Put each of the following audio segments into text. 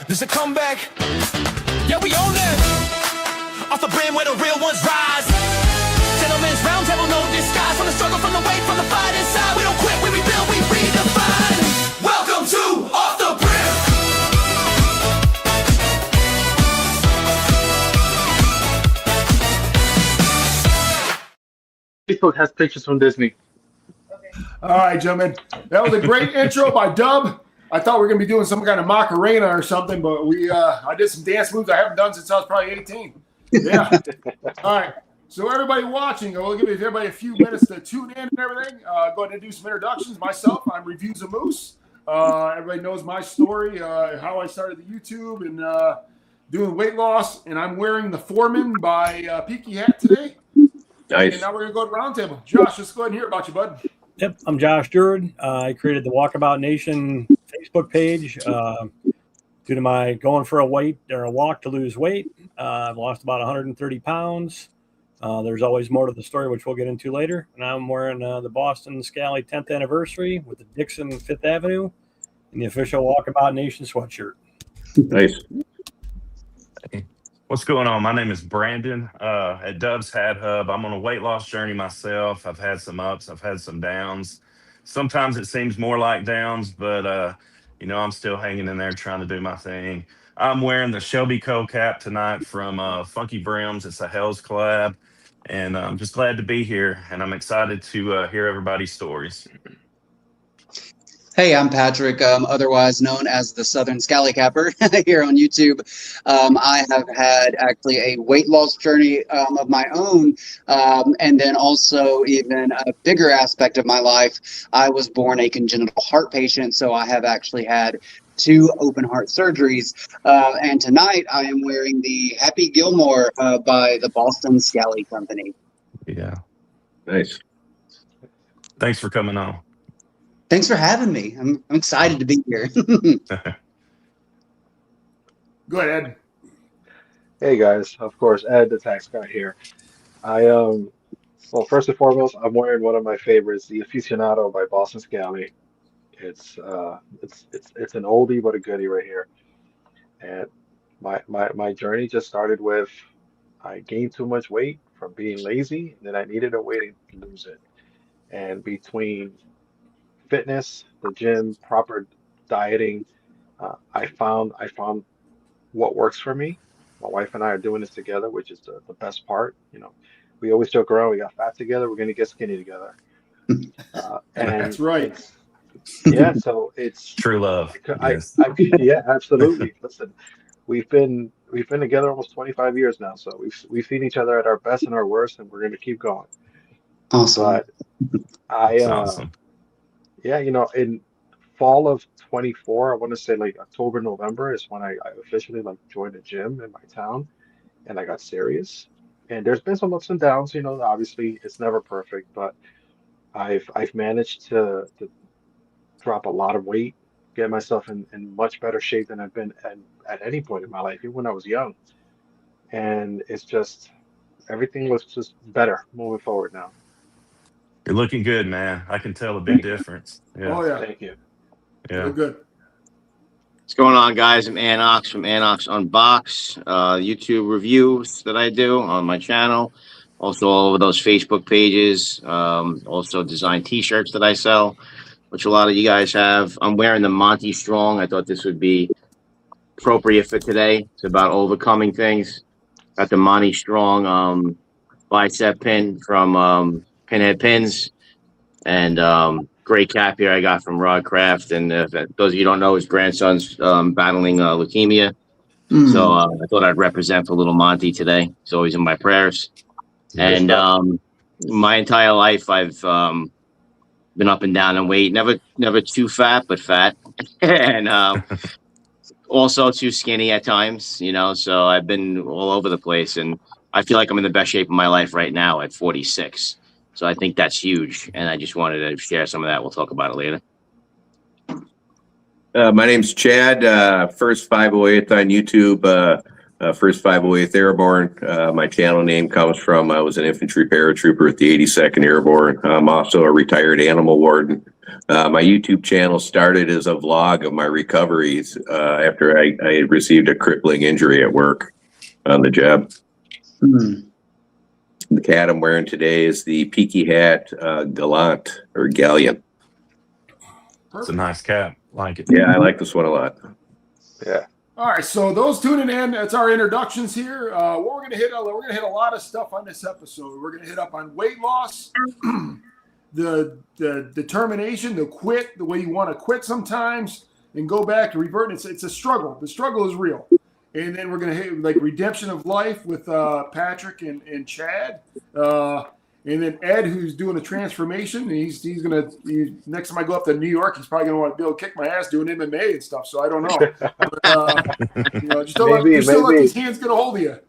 There's a comeback. Yeah, we own it. Off the brim where the real ones rise. Gentlemen's round table, no disguise. From the struggle, from the weight, from the fight inside. We don't quit, we rebuild, we redefine. Welcome to Off the Brim. Facebook has pictures from Disney. All right, gentlemen. That was a great intro by Dub. I thought we were going to be doing some kind of Macarena or something, but I did some dance moves I haven't done since I was probably 18. Yeah. All right. So everybody watching, we'll give everybody a few minutes to tune in and everything. Go ahead and do some introductions. Myself, I'm Reviews of Moose. Everybody knows my story, how I started the YouTube and doing weight loss. And I'm wearing the Foreman by Peaky hat today. Nice. And now we're going to go to roundtable. Josh, let's go ahead and hear about you, bud. Yep, I'm Josh Durd. I created the Walkabout Nation Facebook page due to my going for a walk to lose weight. I've lost about 130 pounds. There's always more to the story, which we'll get into later. And I'm wearing the Boston Scally 10th anniversary with the Dixon 5th Avenue and the official Walkabout Nation sweatshirt. Nice. Hey, what's going on? My name is Brandon at Dub's Hat Hub. I'm on a weight loss journey myself. I've had some ups, I've had some downs. Sometimes it seems more like downs, but I'm still hanging in there trying to do my thing. I'm wearing the Shelby Co cap tonight from Funky Brims. It's a Hell's collab, and I'm just glad to be here, and I'm excited to hear everybody's stories. Hey, I'm Patrick, otherwise known as the Southern Scally Capper here on YouTube. I have had actually a weight loss journey of my own, and then also even a bigger aspect of my life. I was born a congenital heart patient, so I have actually had 2 open heart surgeries. And tonight I am wearing the Happy Gilmore by the Boston Scally Company. Yeah. Nice. Thanks for coming on. Thanks for having me. I'm excited to be here. Go ahead, Ed. Hey guys, of course, Ed the tax guy here. Well, first and foremost, I'm wearing one of my favorites, the Aficionado by Boston Scally. It's an oldie but a goodie right here. And my journey just started with I gained too much weight from being lazy, and then I needed a way to lose it. And between fitness, the gym, proper dieting, I found what works for me. My wife and I are doing this together, which is the best part. We always joke around, we got fat together, we're gonna get skinny together. And That's right. Yeah, so it's True love. Yes. Yeah, absolutely. Listen, we've been together almost 25 years now, so we've seen each other at our best and our worst, and we're gonna keep going. Awesome. But That's awesome. yeah, in fall of 24, I want to say like October, November is when I officially joined a gym in my town, and I got serious. And there's been some ups and downs, obviously it's never perfect, but I've managed to drop a lot of weight, get myself in much better shape than I've been at any point in my life, even when I was young. And it's just everything looks just better moving forward now. You're looking good, man. I can tell a big difference. Yeah. Oh, yeah. Thank you. Yeah. We're good. What's going on, guys? I'm Anox from Anox Unbox, YouTube reviews that I do on my channel. Also all over those Facebook pages. Also design t-shirts that I sell, which a lot of you guys have. I'm wearing the Monty Strong. I thought this would be appropriate for today. It's about overcoming things. Got the Monty Strong bicep pin from Pinhead Pins, and great cap here I got from Rod Craft. And those of you who don't know, his grandson's battling leukemia. So I thought I'd represent for little Monty today. He's always in my prayers. And my entire life I've been up and down in weight, never too fat, but fat, and also too skinny at times, so I've been all over the place, and I feel like I'm in the best shape of my life right now at 46. So I think that's huge, and I just wanted to share some of that. We'll talk about it later. My name's Chad, first 508th on YouTube. First 508th Airborne. My channel name comes from I was an infantry paratrooper at the 82nd Airborne. I'm also a retired animal warden. My YouTube channel started as a vlog of my recoveries after I had received a crippling injury at work on the job. The hat I'm wearing today is the Peaky Hat Gallant or Galleon. It's a nice cap. Like it. Yeah, I like this one a lot. Yeah. All right, so those tuning in, that's our introductions here. What we're gonna hit a lot of stuff on this episode. We're gonna hit up on weight loss, the determination to quit, the way you want to quit sometimes and go back to revert. It's a struggle. The struggle is real. And then we're gonna hit like redemption of life with Patrick and Chad. And then Ed, who's doing a transformation, he's next time I go up to New York, he's probably gonna want to be able to kick my ass doing MMA and stuff. So I don't know. But, just don't let these hands get a hold of you.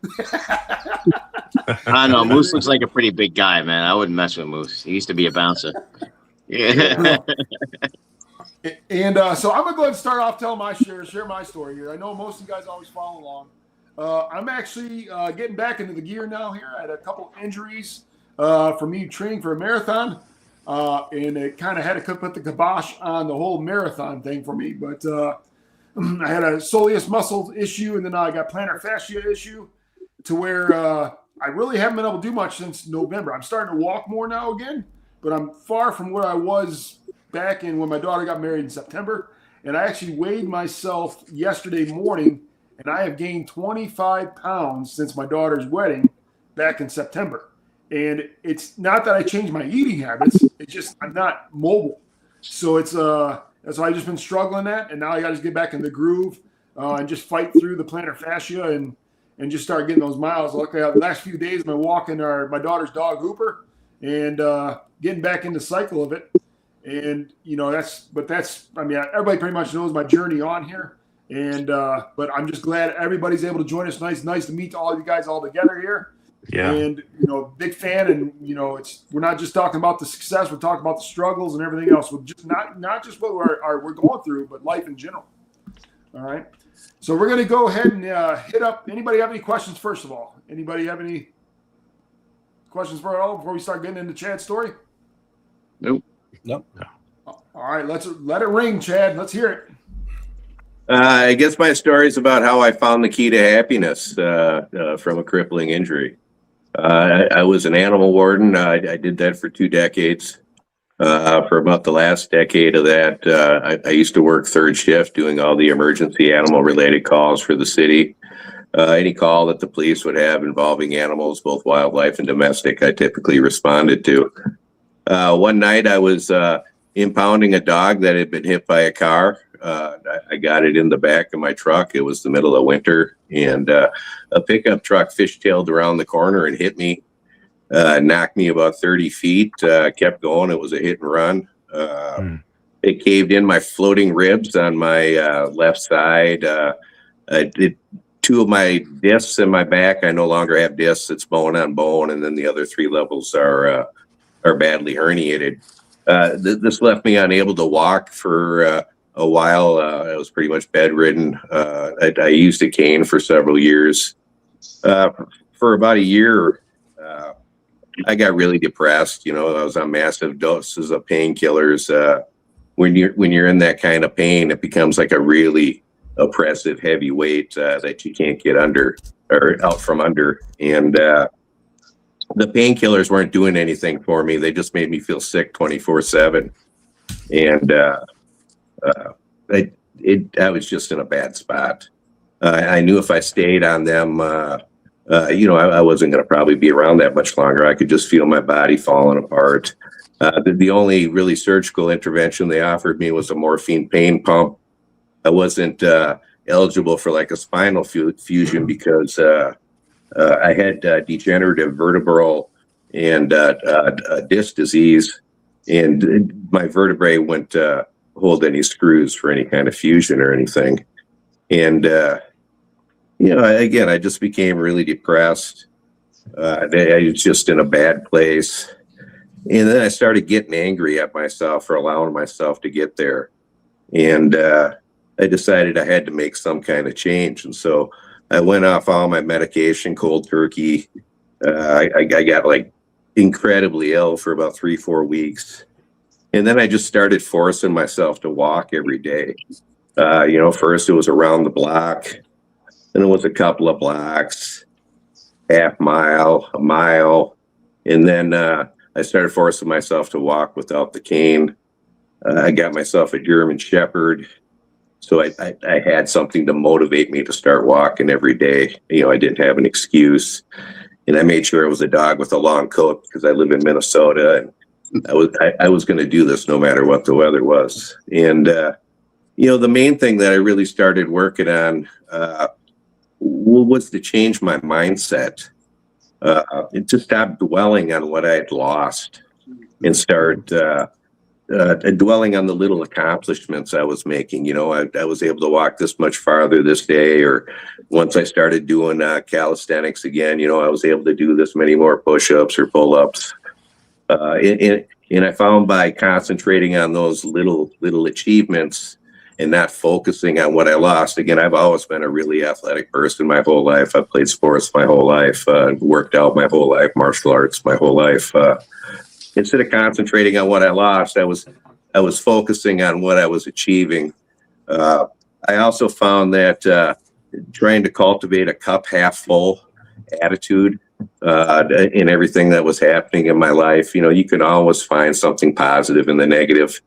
I don't know. Moose looks like a pretty big guy, man. I wouldn't mess with Moose. He used to be a bouncer. Yeah. And so I'm gonna go ahead and start off telling share my story here. I know most of you guys always follow along. I'm actually getting back into the gear now here. I had a couple injuries for me training for a marathon, and it kind of had to put the kibosh on the whole marathon thing for me. But I had a soleus muscle issue, and then I got plantar fascia issue to where I really haven't been able to do much since November. I'm starting to walk more now again, but I'm far from where I was back in when my daughter got married in September. And I actually weighed myself yesterday morning, and I have gained 25 pounds since my daughter's wedding back in September. And it's not that I changed my eating habits. It's just I'm not mobile. So it's so I've just been struggling that, and now I got to get back in the groove and just fight through the plantar fascia and just start getting those miles. Luckily, the last few days I've been walking my daughter's dog Hooper and getting back in the cycle of it. And that's I mean, everybody pretty much knows my journey on here. And but I'm just glad everybody's able to join us. Nice to meet all of you guys all together here. Yeah. And big fan, and we're not just talking about the success, we're talking about the struggles and everything else. We're just not just what we're going through, but life in general. All right. So we're gonna go ahead and hit up. Anybody have any questions? First of all, anybody have any questions before we start getting into Chad's story? Nope. All right, let it ring, Chad. Let's hear it. I guess my story is about how I found the key to happiness from a crippling injury. I was an animal warden. I did that for 2 decades. For about the last decade of that, I used to work third shift doing all the emergency animal-related calls for the city. Any call that the police would have involving animals, both wildlife and domestic, I typically responded to. One night I was impounding a dog that had been hit by a car. I got it in the back of my truck. It was the middle of winter, and a pickup truck fishtailed around the corner and hit me, knocked me about 30 feet, kept going. It was a hit and run. It caved in my floating ribs on my left side. 2 of my discs in my back, I no longer have discs. It's bone on bone, and then the other 3 levels are badly herniated. This left me unable to walk for a while. I was pretty much bedridden. I used a cane for several years. For about a year, I got really depressed. I was on massive doses of painkillers. When you're in that kind of pain, it becomes like a really oppressive, heavy weight that you can't get under or out from under. And the painkillers weren't doing anything for me. They just made me feel sick 24/7. And I was just in a bad spot. I knew if I stayed on them, I wasn't going to probably be around that much longer. I could just feel my body falling apart. The only really surgical intervention they offered me was a morphine pain pump. I wasn't eligible for like a spinal fusion because I had degenerative vertebral and disc disease, and my vertebrae wouldn't hold any screws for any kind of fusion or anything. And again, I just became really depressed. I was just in a bad place, and then I started getting angry at myself for allowing myself to get there. And I decided I had to make some kind of change. And so I went off all my medication cold turkey. I got like incredibly ill for about 3-4 weeks. And then I just started forcing myself to walk every day. First it was around the block, then it was a couple of blocks, half mile, a mile. And then I started forcing myself to walk without the cane. I got myself a German Shepherd. So I had something to motivate me to start walking every day. I didn't have an excuse. And I made sure it was a dog with a long coat because I live in Minnesota, and I was going to do this no matter what the weather was. And the main thing that I really started working on was to change my mindset, and to stop dwelling on what I had lost, and start dwelling on the little accomplishments I was making. I was able to walk this much farther this day, or once I started doing calisthenics again, I was able to do this many more push-ups or pull-ups. And I found by concentrating on those little achievements and not focusing on what I lost. Again, I've always been a really athletic person my whole life. I've played sports my whole life, worked out my whole life, martial arts my whole life. Instead of concentrating on what I lost, I was focusing on what I was achieving. I also found that trying to cultivate a cup half full attitude in everything that was happening in my life. You can always find something positive in the negative.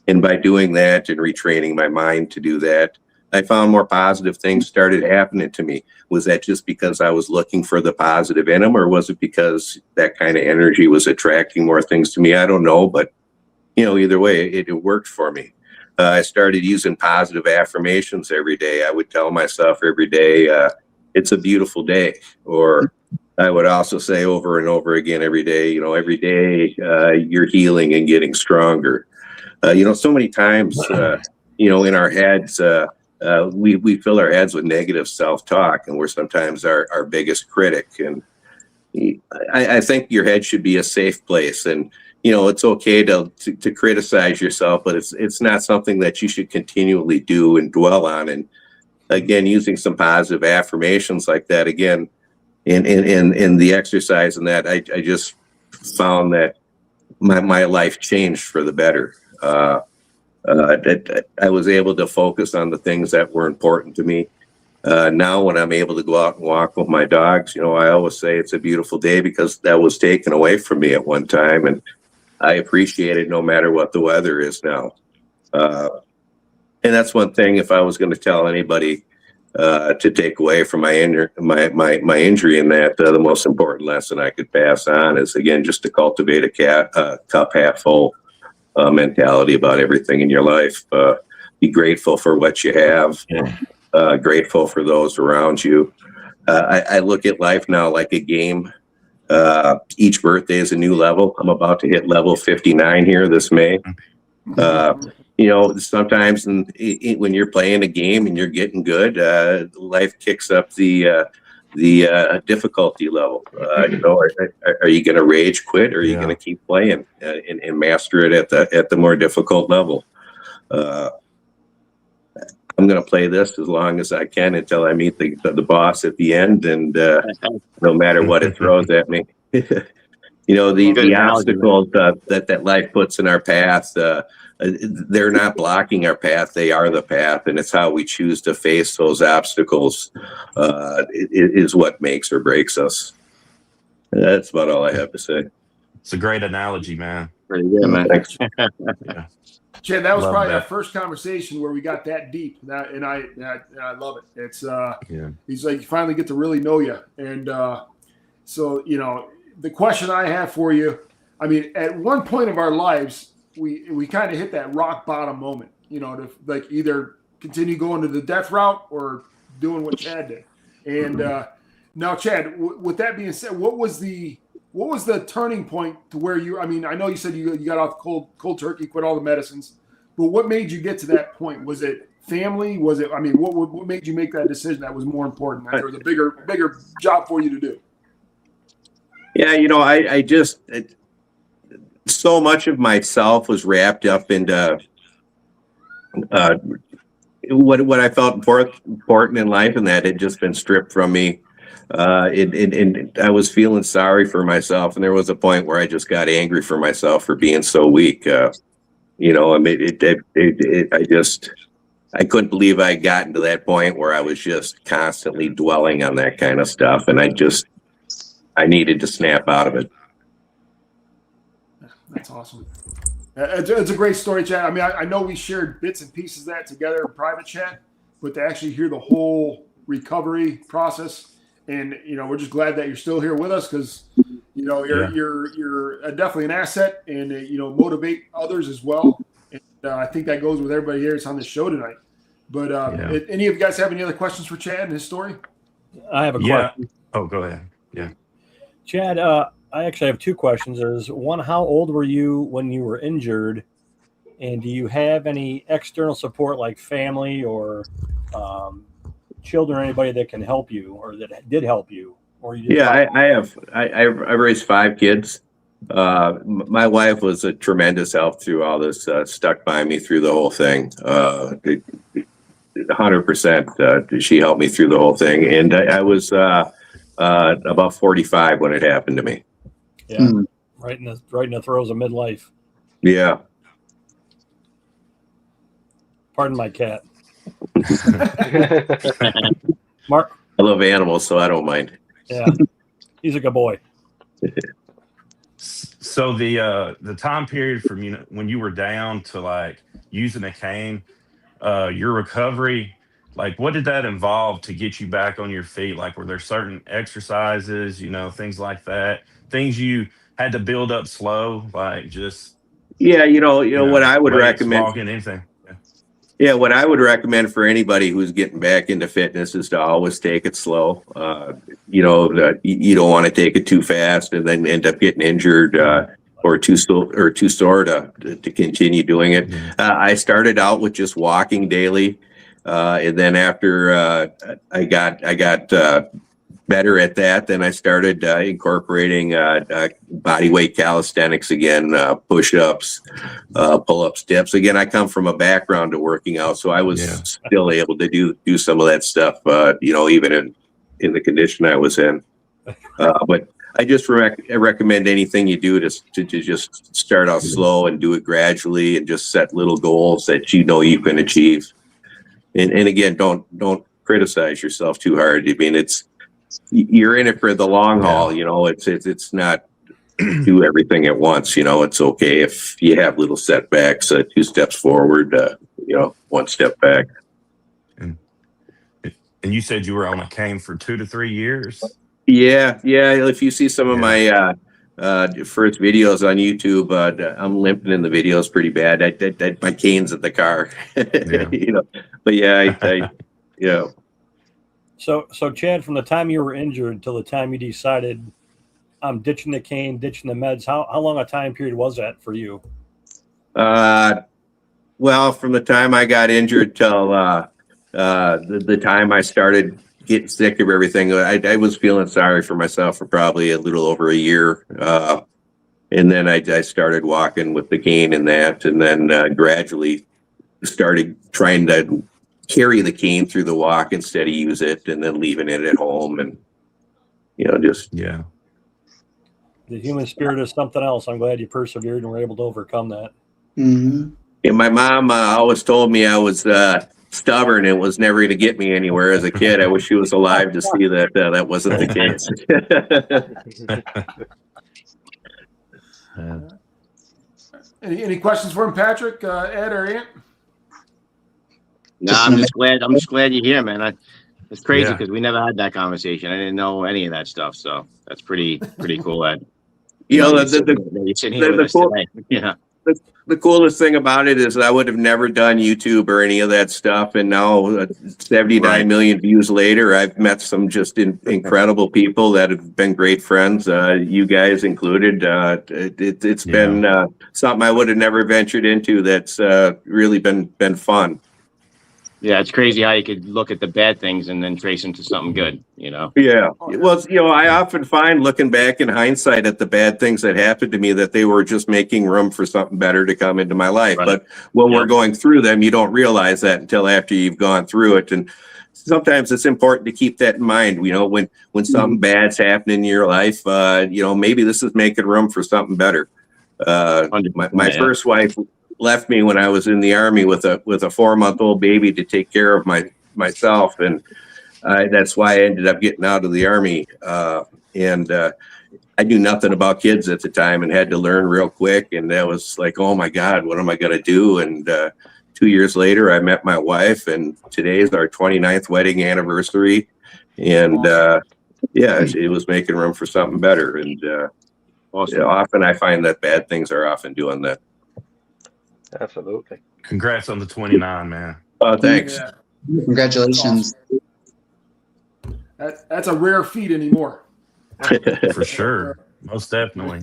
And by doing that and retraining my mind to do that, I found more positive things started happening to me. Was that just because I was looking for the positive in them, or was it because that kind of energy was attracting more things to me? I don't know, but either way, it worked for me. I started using positive affirmations every day. I would tell myself every day, it's a beautiful day. Or I would also say over and over again every day, you're healing and getting stronger. So many times, in our heads, we fill our heads with negative self-talk, and we're sometimes our biggest critic. And I think your head should be a safe place. And it's okay to criticize yourself, but it's not something that you should continually do and dwell on. And again, using some positive affirmations like that, again, in the exercise and that, I just found that my life changed for the better. That I was able to focus on the things that were important to me. Now when I'm able to go out and walk with my dogs, I always say it's a beautiful day because that was taken away from me at one time, and I appreciate it no matter what the weather is now. And that's one thing, if I was going to tell anybody to take away from my injury, and that the most important lesson I could pass on is, again, just to cultivate a cup half full mentality about everything in your life. Be grateful for what you have. Grateful for those around you. I look at life now like a game. Each birthday is a new level. I'm about to hit level 59 here this May. Sometimes when you're playing a game and you're getting good, life kicks up the difficulty level. Are you going to rage quit, or are you going to keep playing and master it at the more difficult level? I'm going to play this as long as I can until I meet the boss at the end, and no matter what it throws at me. The obstacles that life puts in our path, they're not blocking our path, they are the path, and it's how we choose to face those obstacles is what makes or breaks us. That's about all I have to say. It's a great analogy, man. Pretty good, man. Thanks. Yeah. Chad, that was Love probably that. our first conversation where we got that deep, and I love it. It's he's like, you finally get to really know you, and so the question I have for you, I mean, at one point of our lives, we kind of hit that rock bottom moment, to like either continue going to the death route or doing what Chad did. And now, Chad, with that being said, what was the turning point to where I know you said you got off cold turkey, quit all the medicines, but what made you get to that point? Was it family? Was it, what made you make that decision that was more important? That there was a bigger job for you to do? Yeah, I just, so much of myself was wrapped up into what I felt important in life, and that had just been stripped from me. And I was feeling sorry for myself, and there was a point where I just got angry for myself for being so weak. You know, I mean, I couldn't believe I had gotten to that point where I was just constantly dwelling on that kind of stuff, and I needed to snap out of it. That's awesome. It's a great story, Chad. I mean, I know we shared bits and pieces of that together in private chat, but to actually hear the whole recovery process, and you know, we're just glad that you're still here with us because you know you're definitely an asset, and you know, motivate others as well. And I think that goes with everybody here that's on the show tonight. But any of you guys have any other questions for Chad and his story? I have a question. Oh, go ahead. Yeah. Chad, I actually have two questions. There's one, how old were you when you were injured? And do you have any external support like family or children or anybody that can help you or that did help you? Or you just I raised 5 kids. My wife was a tremendous help through all this, stuck by me through the whole thing. 100%. She helped me through the whole thing. And I was about 45 when it happened to me. Yeah, right in the throes of midlife. Yeah. Pardon my cat. Mark. I love animals, so I don't mind. Yeah, he's a good boy. So the time period from when you were down to like using a cane, your recovery, like what did that involve to get you back on your feet? Like were there certain exercises, you know, things like that, things you had to build up slow, like just you know what I would recommend, walking, anything. Yeah, what I would recommend for anybody who's getting back into fitness is to always take it slow. You know, you don't want to take it too fast and then end up getting injured or too sore to continue doing it. I started out with just walking daily, and then after I got better at that, then I started incorporating body weight calisthenics again, push-ups, pull-ups, dips. Again, I come from a background of working out, so I was still able to do some of that stuff, you know, even in the condition I was in. But I just recommend anything you do to just start out slow and do it gradually and just set little goals that you know you can achieve. And again, don't criticize yourself too hard. I mean, you're in it for the long haul, you know. It's not do everything at once, you know. It's okay if you have little setbacks, 2 steps forward, you know, 1 step back. And you said you were on a cane for 2 to 3 years. Yeah. If you see some of my first videos on YouTube, I'm limping in the videos pretty bad. My cane's at the car, you know. But I you know. So Chad, from the time you were injured till the time you decided I'm ditching the cane, ditching the meds, how long a time period was that for you? Well, from the time I got injured till the time I started getting sick of everything, I was feeling sorry for myself for probably a little over a year. And then I started walking with the cane and that, and then gradually started trying to carry the cane through the walk instead of use it, and then leaving it at home, and you know, just the human spirit is something else. I'm glad you persevered and were able to overcome that. Mm-hmm. And my mom always told me I was stubborn and was never going to get me anywhere as a kid. I wish she was alive to see that that wasn't the case. Any questions for him, Patrick, Ed, or Ant? No, I'm just glad you're here, man. It's crazy because we never had that conversation. I didn't know any of that stuff, so that's pretty cool. That you know, you're sitting here with us today. Yeah. The coolest thing about it is I would have never done YouTube or any of that stuff, and now 79 million views later, I've met some just incredible people that have been great friends, you guys included. It's been something I would have never ventured into. That's really been fun. Yeah, it's crazy how you could look at the bad things and then trace them to something good, you know? Yeah. Well, I often find looking back in hindsight at the bad things that happened to me that they were just making room for something better to come into my life. Right. But when we're Yep. going through them, you don't realize that until after you've gone through it. And sometimes it's important to keep that in mind. When something bad's happening in your life, maybe this is making room for something better. My first wife left me when I was in the Army with a 4-month-old baby to take care of myself, and that's why I ended up getting out of the Army. And I knew nothing about kids at the time and had to learn real quick. And that was like, oh my God, what am I going to do? And 2 years later, I met my wife, and today is our 29th wedding anniversary. And it was making room for something better. And Awesome. often I find that bad things are often doing that. Absolutely. Congrats on the 29, man. Thanks. Yeah. Congratulations. That's a rare feat anymore. For sure. Most definitely.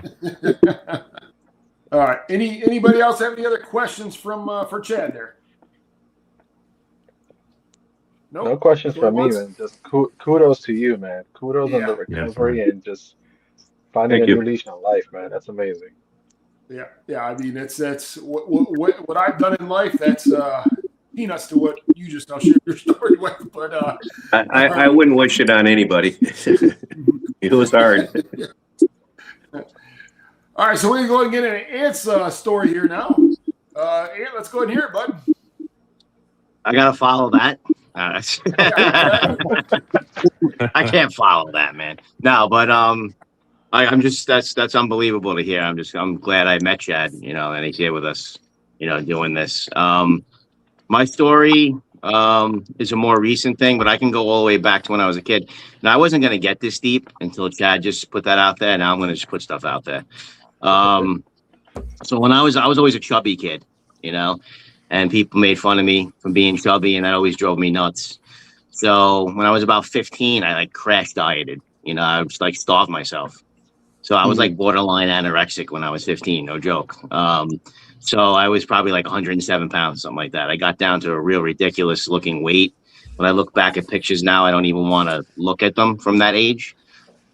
All right. Anybody else have any other questions for Chad there? Nope. No questions from me, Once? man. Just kudos to you, man. Kudos on the Yeah. recovery and just finding Thank a you. new leash on life, man. That's amazing. Yeah. I mean, that's what I've done in life. That's peanuts to what you just now shared your story with. But I wouldn't wish it on anybody. It was hard. all right, so we're gonna go and get an Ant's story here now. Ant, let's go ahead and hear it, bud. I gotta follow that. I can't follow that, man. No, but I'm just that's unbelievable to hear. I'm glad I met Chad, and he's here with us, doing this. My story is a more recent thing, but I can go all the way back to when I was a kid. Now, I wasn't gonna get this deep until Chad just put that out there. Now I'm gonna just put stuff out there. So when I was always a chubby kid, and people made fun of me for being chubby, and that always drove me nuts. So when I was about 15, I crash dieted. I was starved myself. So I was borderline anorexic when I was 15, no joke. So I was probably 107 pounds, something like that. I got down to a real ridiculous looking weight. When I look back at pictures now, I don't even want to look at them from that age.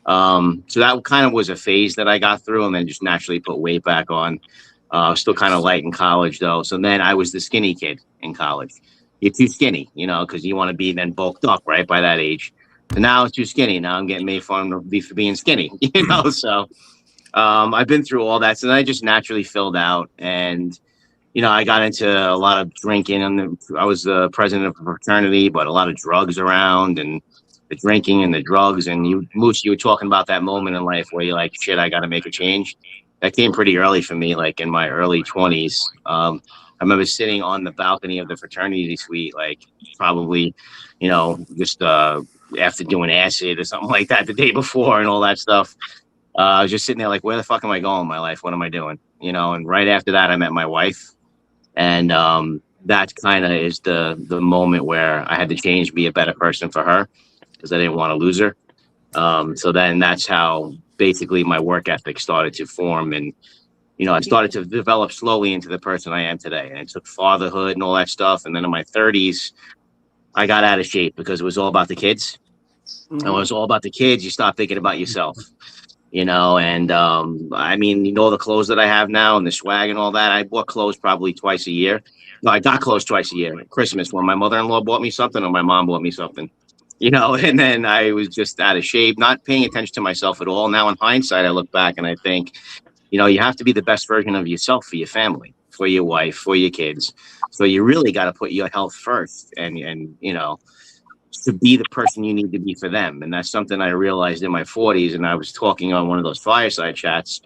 So that kind of was a phase that I got through, and then just naturally put weight back on. Still kind of light in college though. So then I was the skinny kid in college. You're too skinny, because you want to be then bulked up, right, by that age. So now it's too skinny. Now I'm getting made fun of for being skinny, So I've been through all that. So then I just naturally filled out, and I got into a lot of drinking, and I was the president of a fraternity, but a lot of drugs around, and the drinking and the drugs. And Moose, you were talking about that moment in life where you're like, shit, I got to make a change. That came pretty early for me, in my early 20s. I remember sitting on the balcony of the fraternity suite, probably, just after doing acid or something like that the day before and all that stuff. I was just sitting there where the fuck am I going in my life? What am I doing? And right after that, I met my wife. And that kind of is the moment where I had to change, be a better person for her, because I didn't want to lose her. So then that's how basically my work ethic started to form. And, I started to develop slowly into the person I am today. And it took fatherhood and all that stuff. And then in my 30s, I got out of shape because it was all about the kids. And when it was all about the kids, you stop thinking about yourself. And I mean, the clothes that I have now and the swag and all that, I bought clothes probably twice a year. No, I got clothes twice a year. Christmas, when my mother-in-law bought me something or my mom bought me something, and then I was just out of shape, not paying attention to myself at all. Now in hindsight, I look back and I think, you have to be the best version of yourself for your family, for your wife, for your kids. So you really got to put your health first and to be the person you need to be for them. And that's something I realized in my 40s. And I was talking on one of those fireside chats,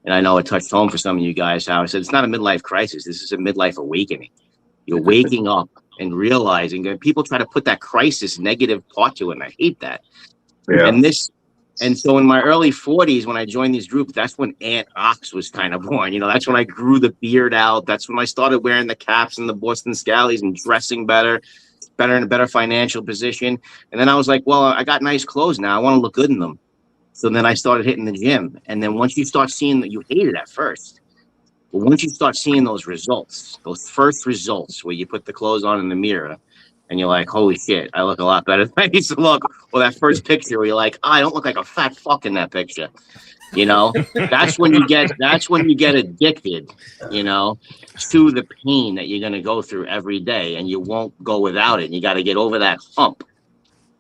and I know it touched home for some of you guys, how I said, it's not a midlife crisis. This is a midlife awakening. You're waking up and realizing that people try to put that crisis negative part to it. And I hate that. Yeah. And so in my early 40s, when I joined these groups, that's when Aunt Ox was kind of born. That's when I grew the beard out. That's when I started wearing the caps and the Boston Scallies and dressing better in a better financial position. And then I was like, well, I got nice clothes now. I want to look good in them. So then I started hitting the gym. And then once you start seeing that, you hate it at first. But once you start seeing those results, those first results where you put the clothes on in the mirror and you're like, holy shit, I look a lot better than I used to look. Well, that first picture where you're like, I don't look like a fat fuck in that picture. You know, that's when you get addicted, you know, to the pain that you're going to go through every day, and you won't go without it. And you got to get over that hump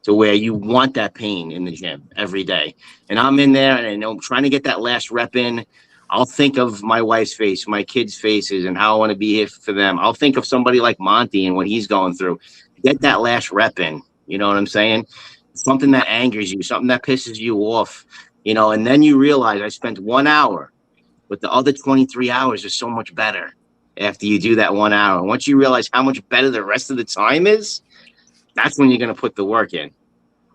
to where you want that pain in the gym every day. And I'm in there and I'm trying to get that last rep in. I'll think of my wife's face, my kids' faces, and how I want to be here for them. I'll think of somebody like Monty and what he's going through. Get that last rep in. You know what I'm saying? Something that angers you, something that pisses you off, you know, and then you realize I spent 1 hour, but the other 23 hours are so much better after you do that 1 hour. And once you realize how much better the rest of the time is, that's when you're going to put the work in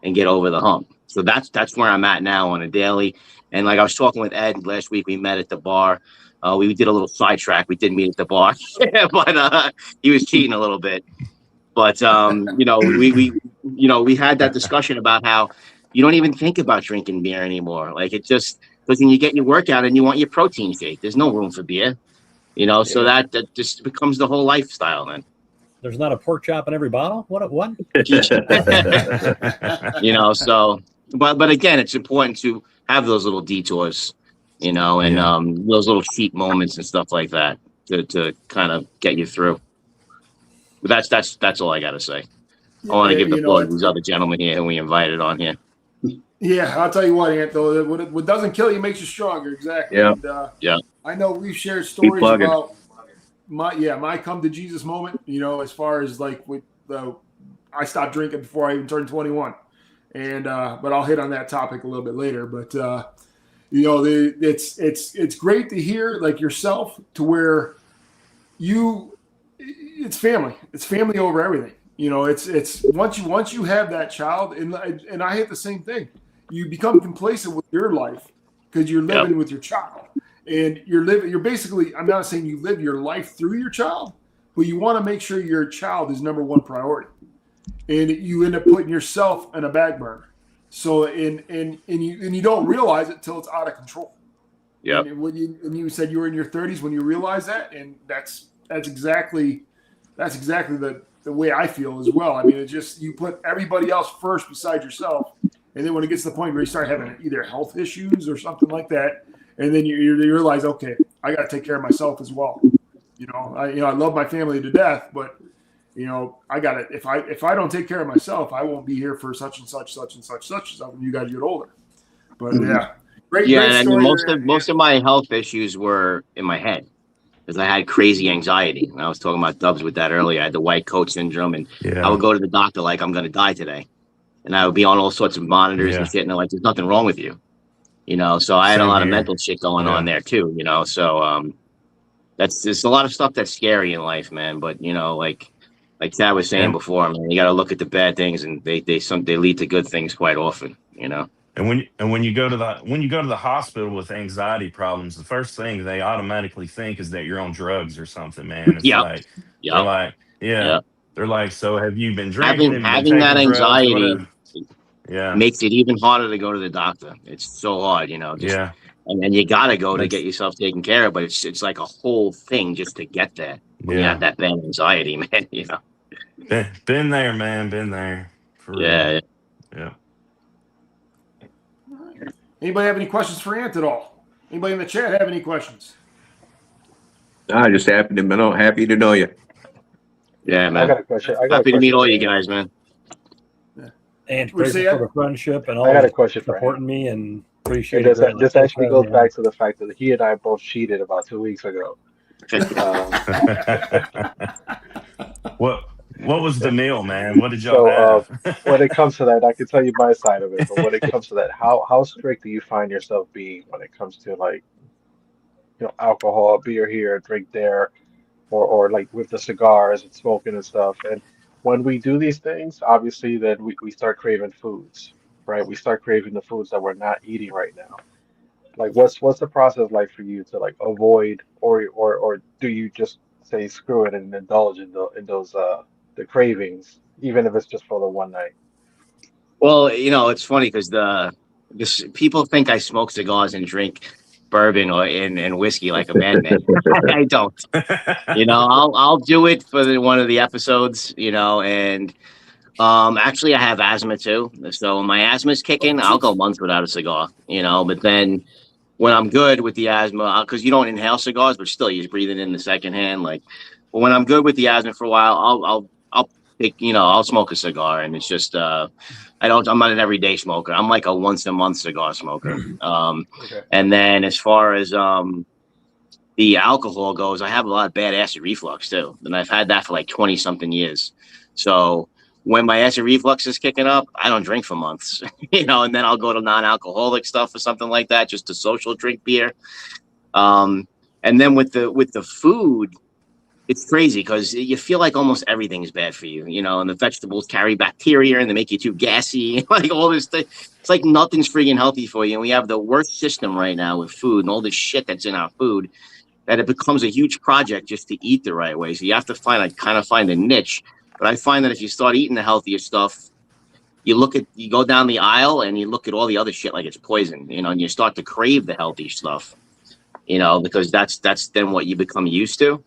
and get over the hump. So that's where I'm at now on a daily. And like I was talking with Ed last week, we met at the bar. We did a little sidetrack. We did meet at the bar, but he was cheating a little bit. But you know, we had that discussion about how you don't even think about drinking beer anymore. Like it just, because when you get your workout and you want your protein shake, there's no room for beer. You know, so that just becomes the whole lifestyle then. There's not a pork chop in every bottle. What? You know, so but again, it's important to have those little detours, you know, and those little cheat moments and stuff like that to kind of get you through. But that's all I got to say. I want to give the floor to these other gentlemen here who we invited on here. Yeah, I'll tell you what, Anthony. What doesn't kill you makes you stronger. Exactly. Yeah. And, I know we've shared stories about my come to Jesus moment. You know, as far as like I stopped drinking before I even turned 21, and but I'll hit on that topic a little bit later. But you know, it's great to hear like yourself to where it's family. It's family over everything. You know, it's once you have that child, and I hit the same thing. You become complacent with your life because you're living with your child, and you're basically. I'm not saying you live your life through your child, but you want to make sure your child is number one priority, and you end up putting yourself in a back burner. So and you don't realize it till it's out of control. Yeah. And you said you were in your 30s when you realized that, and that's exactly the way I feel as well. I mean, it's just you put everybody else first beside yourself, and then when it gets to the point where you start having either health issues or something like that, and then you realize, okay, I got to take care of myself as well. You know, I love my family to death, but you know, I got to if I don't take care of myself, I won't be here for such and such when you guys get older. But great story. And most of my health issues were in my head. Because I had crazy anxiety. And I was talking about Dubs with that earlier. I had the white coat syndrome, and I would go to the doctor like I'm going to die today. And I would be on all sorts of monitors and shit. And they're like, there's nothing wrong with you. You know, so I had a lot of mental shit going on there too, you know. So there's a lot of stuff that's scary in life, man. But, you know, like Chad was saying before, man, you got to look at the bad things, and they lead to good things quite often, you know. And when you go to the hospital with anxiety problems, the first thing they automatically think is that you're on drugs or something, man. It's they're like, so have you been drinking? Having that anxiety Yeah. makes it even harder to go to the doctor. It's so hard, you know. And you gotta go to get yourself taken care of, but it's like a whole thing just to get there. When you have that bad anxiety, man, you know. Been there, man. Been there. For real. Yeah. Anybody have any questions for Ant at all? Anybody in the chat have any questions? No, just happy to know you. Yeah, man. I got a question. Happy to meet all you guys, man. And grateful for the friendship and all. I got a question for supporting me and appreciate it. It. This actually goes back to the fact that he and I both cheated about 2 weeks ago. What was the meal, man? What did y'all have? When it comes to that, I can tell you my side of it. But when it comes to that, how strict do you find yourself being when it comes to like, you know, alcohol, beer here, drink there, or like with the cigars and smoking and stuff? And when we do these things, obviously, then we start craving foods, right? We start craving the foods that we're not eating right now. Like, what's the process like for you to like avoid, or do you just say screw it and indulge in those the cravings, even if it's just for the one night? Well, you know, it's funny because people think I smoke cigars and drink bourbon or and whiskey like a madman. I don't. I'll do it for one of the episodes. And actually, I have asthma too. So when my asthma's kicking, I'll go months without a cigar. But then when I'm good with the asthma, because you don't inhale cigars, but still you're breathing in the second hand. But when I'm good with the asthma for a while, I'll pick, I'll smoke a cigar, and it's just I'm not an everyday smoker. I'm like a once a month cigar smoker. Okay. And then as far as the alcohol goes, I have a lot of bad acid reflux too, and I've had that for like 20 something years. So when my acid reflux is kicking up, I don't drink for months, and then I'll go to non-alcoholic stuff or something like that, just to social drink beer. And then with the food, it's crazy because you feel like almost everything is bad for you, and the vegetables carry bacteria and they make you too gassy, like all this thing. It's like nothing's freaking healthy for you. And we have the worst system right now with food and all this shit that's in our food, that it becomes a huge project just to eat the right way. So you have to find a niche. But I find that if you start eating the healthier stuff, you go down the aisle and you look at all the other shit like it's poison, and you start to crave the healthy stuff, because that's then what you become used to.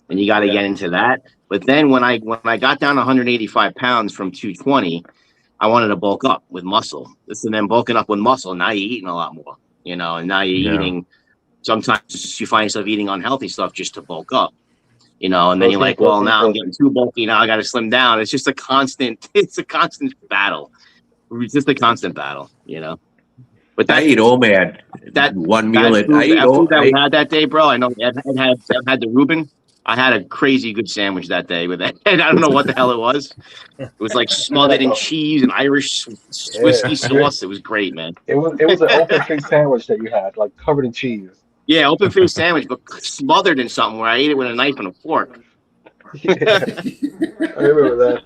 And you got to get into that. But then when I got down 185 pounds from 220, I wanted to bulk up with muscle. And then bulking up with muscle, now you're eating a lot more, and now you're eating. Sometimes you find yourself eating unhealthy stuff just to bulk up, and then you're like, well, now I'm getting too bulky. Now I got to slim down. It's just a constant battle. It's just a constant battle, But I eat OMAD. That one meal that food that we had that day, bro. I know I've had the Reuben. I had a crazy good sandwich that day with that. And I don't know what the hell it was. It was like smothered in cheese and Irish whiskey sauce. It was great, man. It was an open faced sandwich that you had, like covered in cheese. Yeah, open faced sandwich, but smothered in something where I ate it with a knife and a fork. Yeah, I remember that.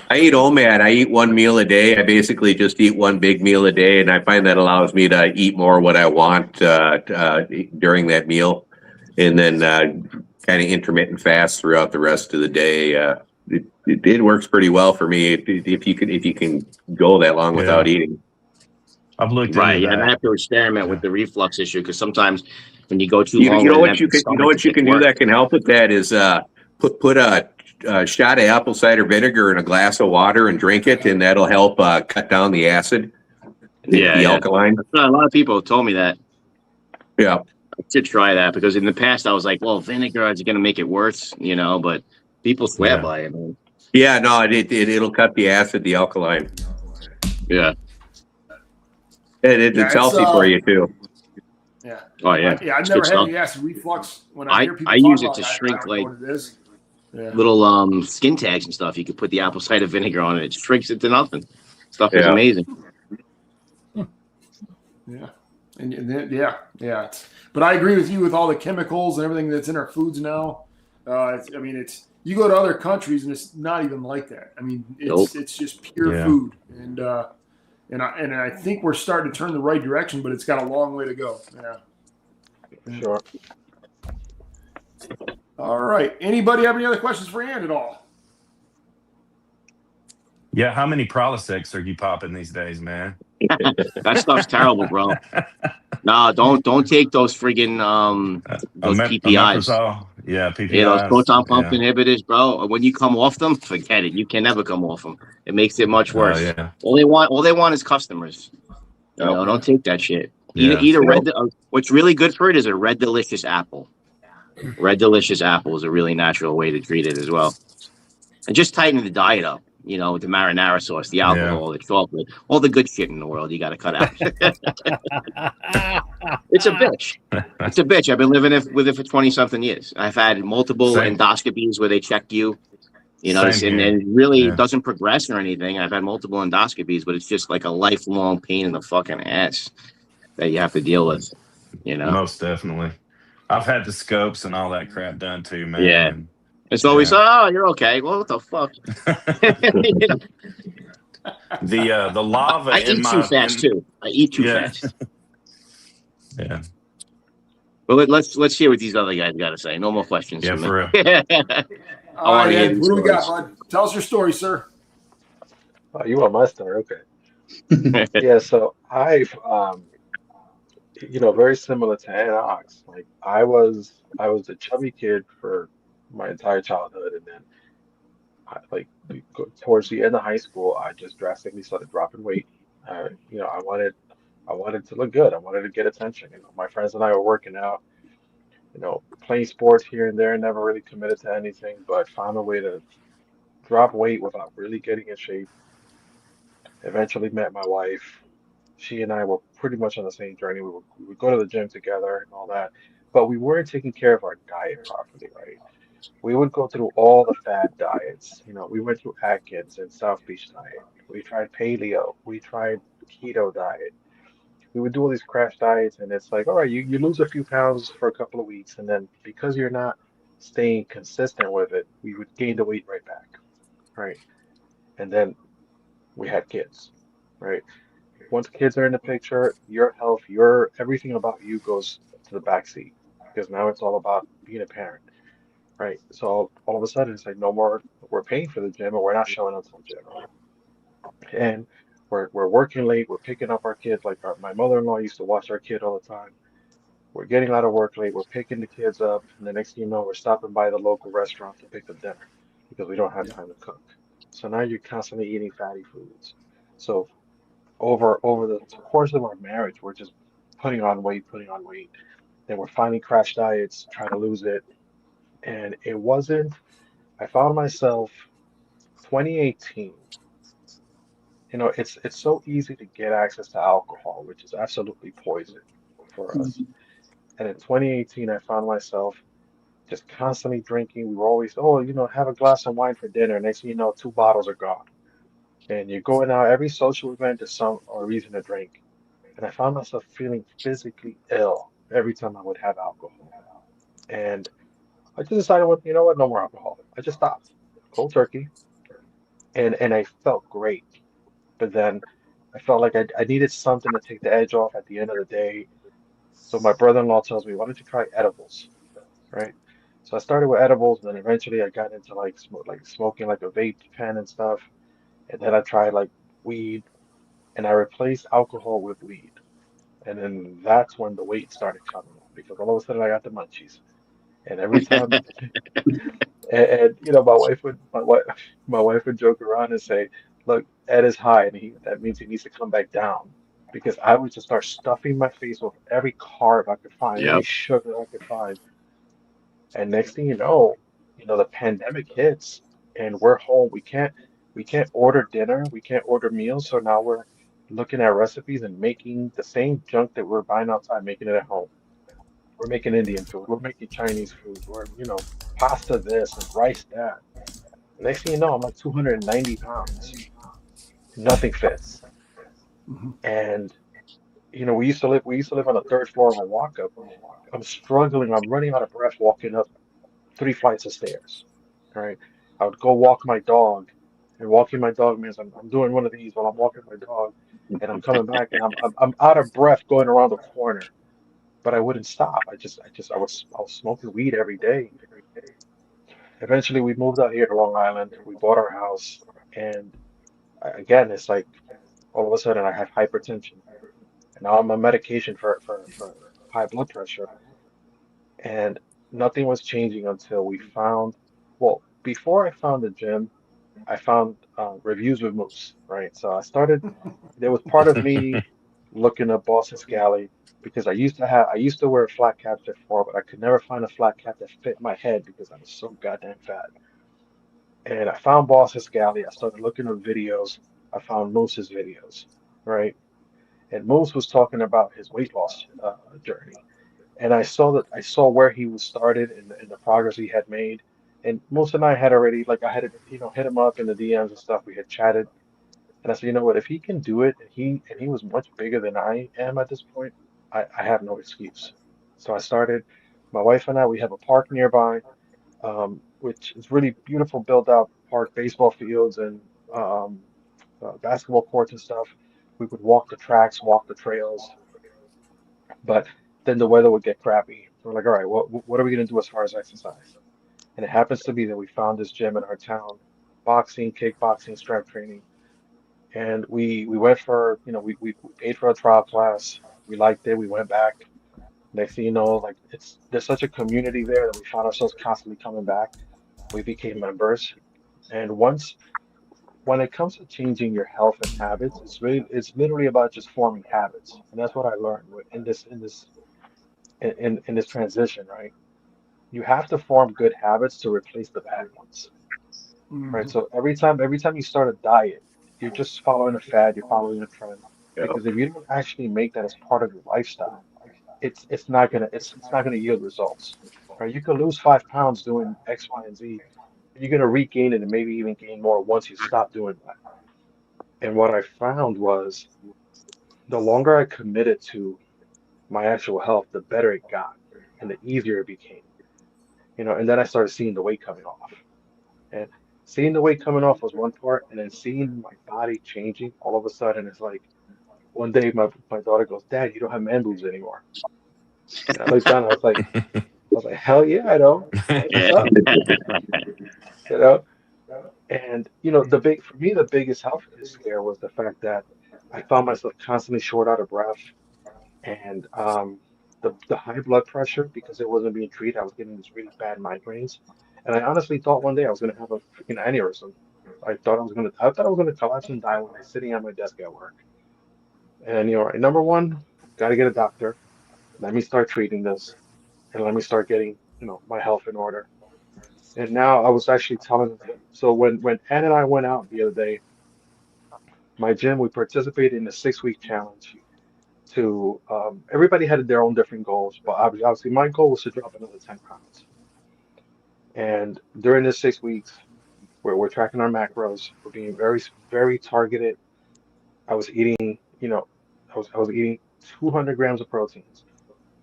I eat OMAD. I eat one meal a day. I basically just eat one big meal a day, and I find that allows me to eat more what I want during that meal, and then kind of intermittent fast throughout the rest of the day. It works pretty well for me if you can go that long without eating. I've looked Right, into that. and I have to experiment with the reflux issue, because sometimes when you go too long, You know what you can do that can help with that is put a shot of apple cider vinegar in a glass of water and drink it, and that'll help cut down the acid, the alkaline. A lot of people have told me that. Yeah. I should try that, because in the past I was like, well, vinegar is going to make it worse, but people swear by it, man. Yeah, no, it'll cut the acid, the alkaline. Yeah. It's healthy for you too. Yeah. Oh yeah. Yeah, I've never had any acid reflux. When I hear people I talk use it about to it, shrink I don't know what it is. Yeah. little skin tags and stuff. You could put the apple cider vinegar on it. It shrinks it to nothing. Stuff is amazing. Yeah. And then, yeah. But I agree with you with all the chemicals and everything that's in our foods now. It's you go to other countries and it's not even like that. I mean, it's just pure food, and I think we're starting to turn the right direction, but it's got a long way to go. Yeah. Sure. All right. Anybody have any other questions for Ann at all? Yeah, how many Prilosec are you popping these days, man? That stuff's terrible, bro. No, don't take those friggin' those PPIs. Yeah, PPIs. Yeah, those proton pump inhibitors, bro. When you come off them, forget it. You can never come off them. It makes it much worse. Yeah. All they want is customers. Don't take that shit. Yeah. Eat a red. What's really good for it is a Red Delicious apple. Red Delicious apple is a really natural way to treat it as well. And just tighten the diet up. With the marinara sauce, the alcohol, the chocolate, all the good shit in the world, you got to cut out. It's a bitch. It's a bitch. I've been living with it for 20-something years. I've had multiple endoscopies where they check you, and it really doesn't progress or anything. I've had multiple endoscopies, but it's just like a lifelong pain in the fucking ass that you have to deal with, Most definitely. I've had the scopes and all that crap done too, man. Yeah. It's always, you're okay. Well, what the fuck? The lava. I eat too fast too. I eat too fast. Yeah. Well, let's hear what these other guys got to say. No more questions. Yeah, for real. All right, Ed, what do we got, bud? Tell us your story, sir. Oh, you want my story? Okay. Yeah. So I've, very similar to Ed Ox. Like I was a chubby kid for my entire childhood, and then towards the end of high school, I just drastically started dropping weight. I wanted to look good. I wanted to get attention. My friends and I were working out, playing sports here and there, never really committed to anything, but found a way to drop weight without really getting in shape. Eventually met my wife. She and I were pretty much on the same journey. We would go to the gym together and all that, but we weren't taking care of our diet properly, right? We would go through all the fad diets. We went through Atkins and South Beach diet. We tried paleo. We tried keto diet. We would do all these crash diets, and it's like, all right, you lose a few pounds for a couple of weeks, and then because you're not staying consistent with it, we would gain the weight right back, right? And then we had kids, right? Once kids are in the picture, your health, your everything about you goes to the back seat because now it's all about being a parent, right? So all of a sudden it's like no more, we're paying for the gym or we're not showing up to the gym, and we're working late, we're picking up our kids. Like my mother-in-law used to watch our kid all the time. We're getting out of work late, we're picking the kids up, and the next thing you know, we're stopping by the local restaurant to pick up dinner because we don't have Yeah. time to cook. So now you're constantly eating fatty foods. So over the course of our marriage, we're just putting on weight, and we're finding crash diets, trying to lose it. And it wasn't, I found myself 2018, it's so easy to get access to alcohol, which is absolutely poison for us. Mhm. And in 2018, I found myself just constantly drinking. We were always, oh, have a glass of wine for dinner. Next thing you know, two bottles are gone. And you're going out every social event, there's some or reason to drink. And I found myself feeling physically ill every time I would have alcohol. And I just decided, what, you know what, no more alcohol. I just stopped cold turkey, and I felt great. But then I felt like I needed something to take the edge off at the end of the day. So my brother-in-law tells me, why don't you try edibles, right? So I started with edibles, and then eventually I got into like smoking like a vape pen and stuff. And then I tried like weed, and I replaced alcohol with weed. And then that's when the weight started coming on because all of a sudden I got the munchies. And every time, and my wife would joke around and say, "Look, Ed is high, and that means he needs to come back down." Because I would just start stuffing my face with every carb I could find, every Yep. sugar I could find. And next thing the pandemic hits, and we're home. We can't order dinner, we can't order meals. So now we're looking at recipes and making the same junk that we're buying outside, making it at home. We're making Indian food. We're making Chinese food. We're pasta this and rice that. Next thing you know, I'm like 290 pounds. Nothing fits. Mhm. And we used to live on the third floor of a walk up. I'm struggling. I'm running out of breath walking up 3 flights of stairs. Right. I would go walk my dog, and walking my dog means I'm doing one of these while I'm walking my dog, and I'm coming back, and I'm out of breath going around the corner. But I wouldn't stop. I was smoking weed every day. Eventually, we moved out here to Long Island. We bought our house, and again, it's like all of a sudden I have hypertension, and now I'm on medication for high blood pressure, and nothing was changing until we found, well, before I found the gym, I found reviews with Moose, right? So there was part of me looking at Boston Scally because I used to wear flat caps before, but I could never find a flat cap that fit my head because I was so goddamn fat. And I found Boston Scally. I started looking at videos. I found Moose's videos, right? And Moose was talking about his weight loss journey. And I saw where he was started and the progress he had made. And Moose and I had already, like, I had hit him up in the DMs and stuff. We had chatted, and I said, you know what, if he can do it, and he was much bigger than I am at this point, I have no excuse. So I started. My wife and I, we have a park nearby, which is really beautiful, built out park, baseball fields and um, basketball courts and stuff. We would walk the tracks, walk the trails, but then the weather would get crappy. So we're like, all right, what are we going to do as far as exercise? And it happens to be that we found this gym in our town, boxing, kickboxing, strength training. And we went for, we paid for a trial class. We liked it. We went back. Next thing you know, like there's such a community there that we found ourselves constantly coming back. We became members, and when it comes to changing your health and habits, it's literally about just forming habits, and that's what I learned in this transition, right? You have to form good habits to replace the bad ones, right? Mhm. So every time you start a diet, you're just following a fad, you're following a trend, Yeah. because if you don't actually make that as part of your lifestyle, it's not gonna yield results, right? You could lose 5 pounds doing X, Y, and Z, and you're gonna regain it and maybe even gain more once you stop doing that. And what I found was the longer I committed to my actual health, the better it got and the easier it became. And then I started seeing the weight coming off. And seeing the weight coming off was one part, and then seeing my body changing all of a sudden, it's like one day my daughter goes, Dad, you don't have man boobs anymore. And I looked down, I was like, hell yeah, I don't. That's what's Yeah. up. You know? And for me, the biggest health scare was the fact that I found myself constantly short out of breath, and the high blood pressure because it wasn't being treated. I was getting these really bad migraines, and I honestly thought one day I was gonna have a freaking aneurysm. I thought I was gonna collapse and die when I was sitting at my desk at work. And number one, got to get a doctor. Let me start treating this, and let me start getting my health in order. And now I was actually telling them. So when Ann and I went out the other day, my gym, we participated in a 6-week challenge. To everybody had their own different goals, but obviously my goal was to drop another 10 pounds. And during this 6 weeks, where we're tracking our macros, we're being very, very targeted. I was eating, I was eating 200 grams of proteins,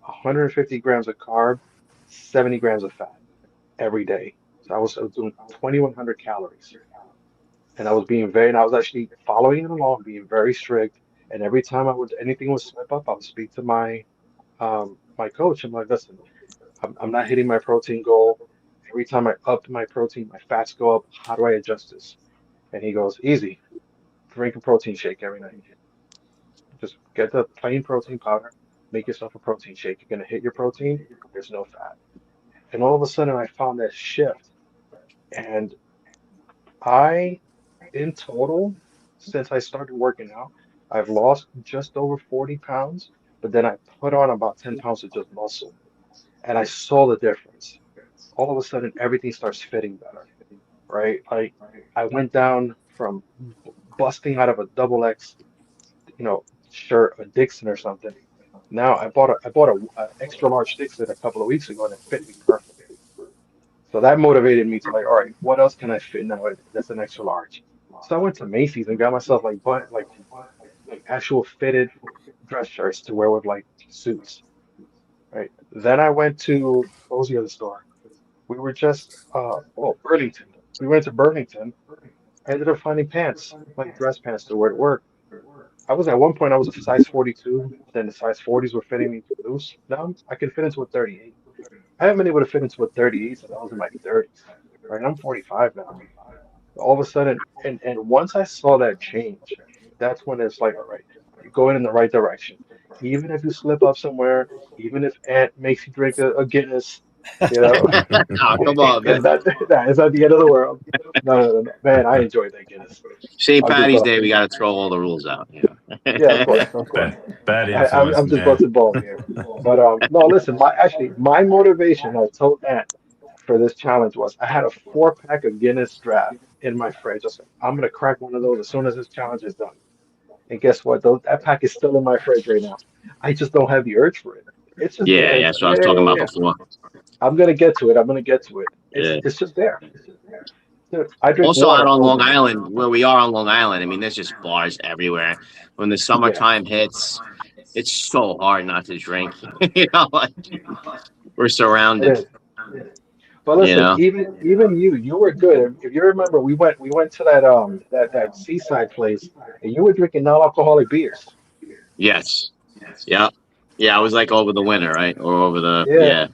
150 grams of carb, 70 grams of fat every day. So I was doing 2,100 calories, and I was actually following it along, being very strict. And every time anything would slip up, I would speak to my coach. I'm like, listen, I'm not hitting my protein goal. Every time I up my protein, my fats go up. How do I adjust this? And he goes, easy. Drink a protein shake every night. Just get the plain protein powder, make yourself a protein shake. You're gonna hit your protein, there's no fat. And all of a sudden I found that shift. And I, in total, since I started working out, I've lost just over 40 pounds, but then I put on about 10 pounds of just muscle. And I saw the difference. All of a sudden everything starts fitting better, right? Like I went down from busting out of a double X, shirt, a Dixon or something. Now I bought a extra large Dixon a couple of weeks ago and it fit me perfect. So that motivated me to like, all right, what else can I fit now that's an extra large? So I went to Macy's and got myself like actual fitted dress shirts to wear with like suits, right? Then I went to what was the other store? We were just Burlington. We went to Burlington. I ended up finding pants, like dress pants to wear to work. At one point I was a size 42, then the size 40s were fitting me too loose. Now I can fit into a 38. I haven't been able to fit into a 38 since I was in my 30s. Right? I'm 45 now. All of a sudden, and once I saw that change, that's when it's like, all right, you're going in the right direction. Even if you slip up somewhere, even if Aunt makes you drink a Guinness, you know, Oh, come on, man. it's not the end of the world. No, no, no, no. Man, I enjoyed that Guinness. St. I'm just Patty's bu- Day, we got to throw all the rules out. yeah, of Yeah. course, of course. Bad I'm influence, just man. busting balls here. But no, listen, my motivation, I told Aunt for this challenge was I had a 4-pack of Guinness draft in my fridge. I was like, I'm gonna crack one of those as soon as this challenge is done. And guess what? That pack is still in my fridge right now. I just don't have the urge for it. It's just Yeah, there. yeah, It's that's like, what I yeah, was yeah, talking yeah, about yeah. before. I'm gonna get to it. I'm gonna get to it. It's Yeah. it's just there. Dude, I drink Also out water on all Long day. Island, where we are on Long Island, I mean, there's just bars everywhere. When the Yeah, summertime hits, it's so hard not to drink. Like, we're it surrounded. is. But You listen, know. even you were good. If you remember, we went to that seaside place, and you were drinking non-alcoholic beers. Yes. Yeah. Yeah. I was like over the winter, right? Or over the Yeah, yeah.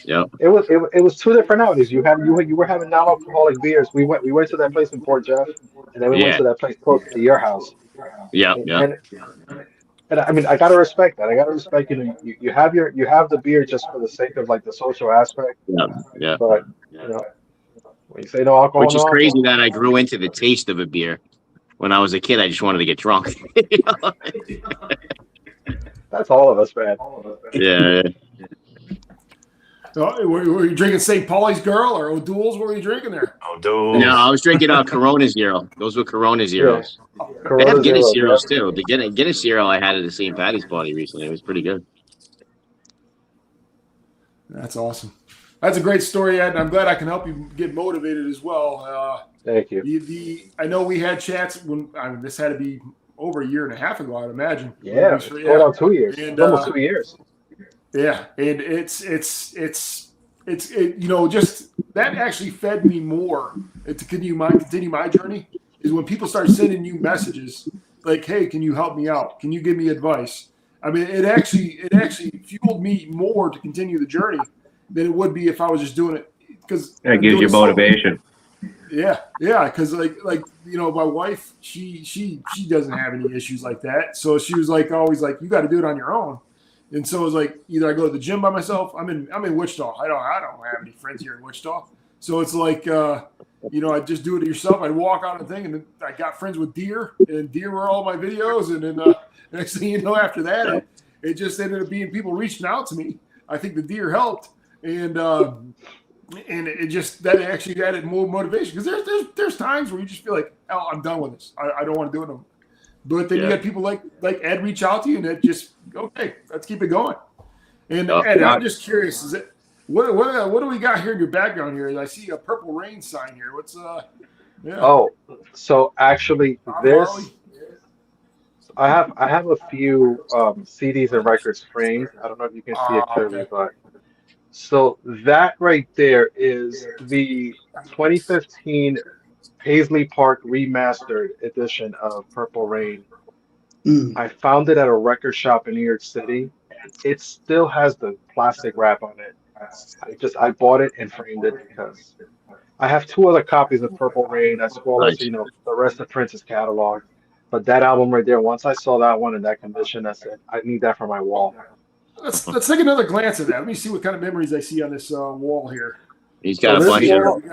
Yep. it was two different outings. You were having non-alcoholic beers. We went to that place in Port Jeff, and then we went Yeah. to that place closer to your house. Yep. And Yep. and, And I mean, I gotta respect that. I gotta respect, you have you have the beer just for the sake of like the social aspect, Yeah, yeah. but you know, when you say no alcohol, Which is no crazy alcohol. that I grew into the taste of a beer. When I was a kid, I just wanted to get drunk. That's all of us, man. Yeah. Were you drinking St. Pauli's Girl or O'Doul's? What were you drinking there? Oh, No, I duels. was drinking Corona Zero. Those were Corona Yeah, Zeros. They have Corona Guinness Zero. Zeros Yep. too. The Guinness Zero I had at the St. Patty's party recently. It was pretty good. That's awesome. That's a great story, Ed, and I'm glad I can help you get motivated as well. Thank you. I know we had chats this had to be over a year and a half ago, I'd imagine. Yeah, it's going on 2 years. And, It's almost 2 years. Yeah, and it's just that actually fed me more to continue my journey is when people start sending you messages like, "Hey, can you help me out? Can you give me advice?" I mean, it actually fueled me more to continue the journey than it would be if I was just doing it because That gives you motivation. Yeah, because like my wife, she doesn't have any issues like that, so she was like always like, you got to do it on your own. And so it was like either I go to the gym by myself. I'm in Wichita. I don't have any friends here in Wichita. So it's like I just do it yourself. I'd walk on the thing, and then I got friends with deer, and deer were all my videos. And then next thing you know, after that, it just ended up being people reaching out to me. I think the deer helped, and it just that actually added more motivation because there's times where you just feel like, oh, I'm done with this. I don't want to do it no more. But then you got people like Ed reach out to you, and it just okay, let's keep it going. And Ed, I'm just curious, is it what do we got here in your background here? I see a Purple Rain sign here. What's yeah. Oh, so actually this I have a few CDs and records framed. I don't know if you can see it clearly, Okay. but so that right there is the 2015 Paisley Park remastered edition of Purple Rain. I found it at a record shop in New York City, and it still has the plastic wrap on it. I bought it and framed it because I have two other copies of Purple Rain as well as Nice. the rest of Prince's catalog. But that album right there, once I saw that one in that condition, I said I need that for my wall. Let's take another glance at that. Let me see what kind of memories I see on this wall here. He's got So a this bunch wall- of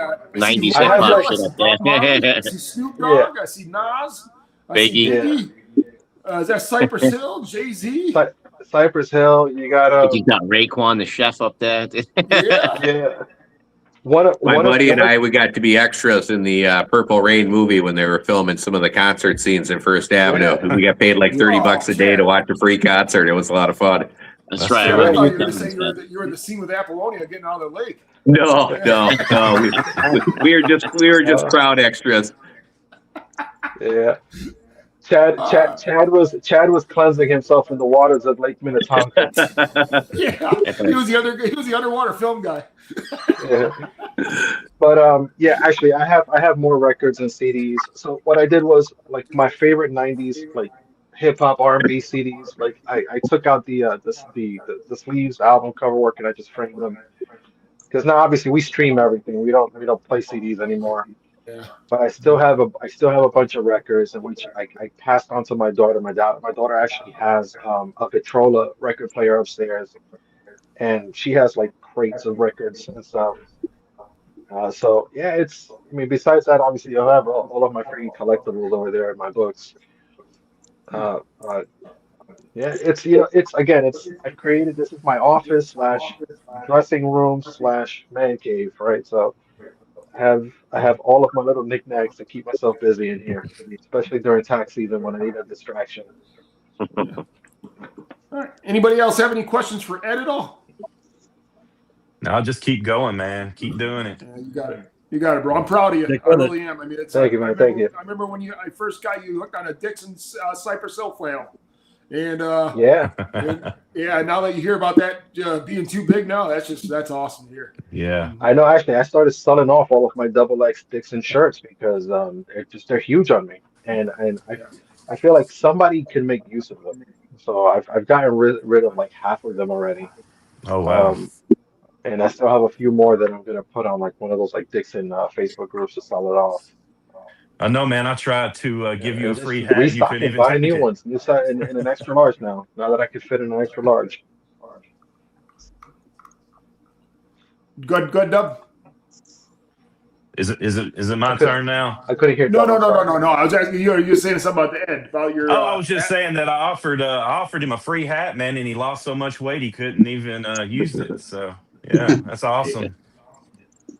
I see 90s I hip have hop like- shit up Bob Marley, there. I see Snoop Dogg. I see Nas. I see Biggie. Biggie. Is that Cypress Hill? Jay-Z? Cypress Hill, you got He's got Raekwon, the chef, up there. Yeah. yeah. My buddy and I, we got to be extras in the Purple Rain movie when they were filming some of the concert scenes in First Avenue. Yeah. We got paid like $30 a day to watch a free concert. It was a lot of fun. That's right. I I thought you remember were saying that. you were in the scene with Apollonia getting out of the lake. No. We were just crowd extras. Yeah. Chad was cleansing himself in the waters of Lake Minnetonka. Yeah, he was the underwater film guy. Yeah. But yeah, actually I have more records and CDs. So what I did was like my favorite 90s like hip hop R&B CDs. Like I took out the sleeves, album cover work, and I just framed them. Because now obviously we stream everything. We don't play CDs anymore. Yeah. But I still have a bunch of records in which I passed on to my daughter. My daughter actually has a Victrola record player upstairs, and she has like crates of records and stuff. So yeah, I mean, besides that, obviously you'll have all of my free collectibles over there in my books. But yeah, I created this is my office / dressing room / man cave, right? So I have all of my little knickknacks to keep myself busy in here, especially during tax season when I need a distraction. All right. Anybody else have any questions for Ed at all? No, I'll just keep going, man. Keep doing it. Yeah, you got it. You got it, bro. I'm proud of you. Stick I with it. really am. I mean, Thank you, man. Thank you. I remember when I first got you hooked on a Dixon's Cypress Hill flannel, and Yeah, yeah. Now that you hear about that being too big, now that's awesome to hear. Yeah. I know. Actually, I started selling off all of my XX Dixon shirts because they're huge on me, and I feel like somebody can make use of them. So I've gotten rid of like half of them already. Oh, wow. And I still have a few more that I'm gonna put on like one of those like Dixon Facebook groups to sell it off. I know, man. I tried to give you a Just free hat, and you restock couldn't it, even buy take new it. ones, new size in an extra large now. Now that I could fit in an extra large. Good, Dub. Is it I my could turn now? I couldn't hear No, Dub. no, I'm no, no, sorry. no, no. I was asking you're saying something about the Ed, about your Oh, I was just saying that I offered him a free hat, man, and he lost so much weight he couldn't even use it. So yeah, that's awesome.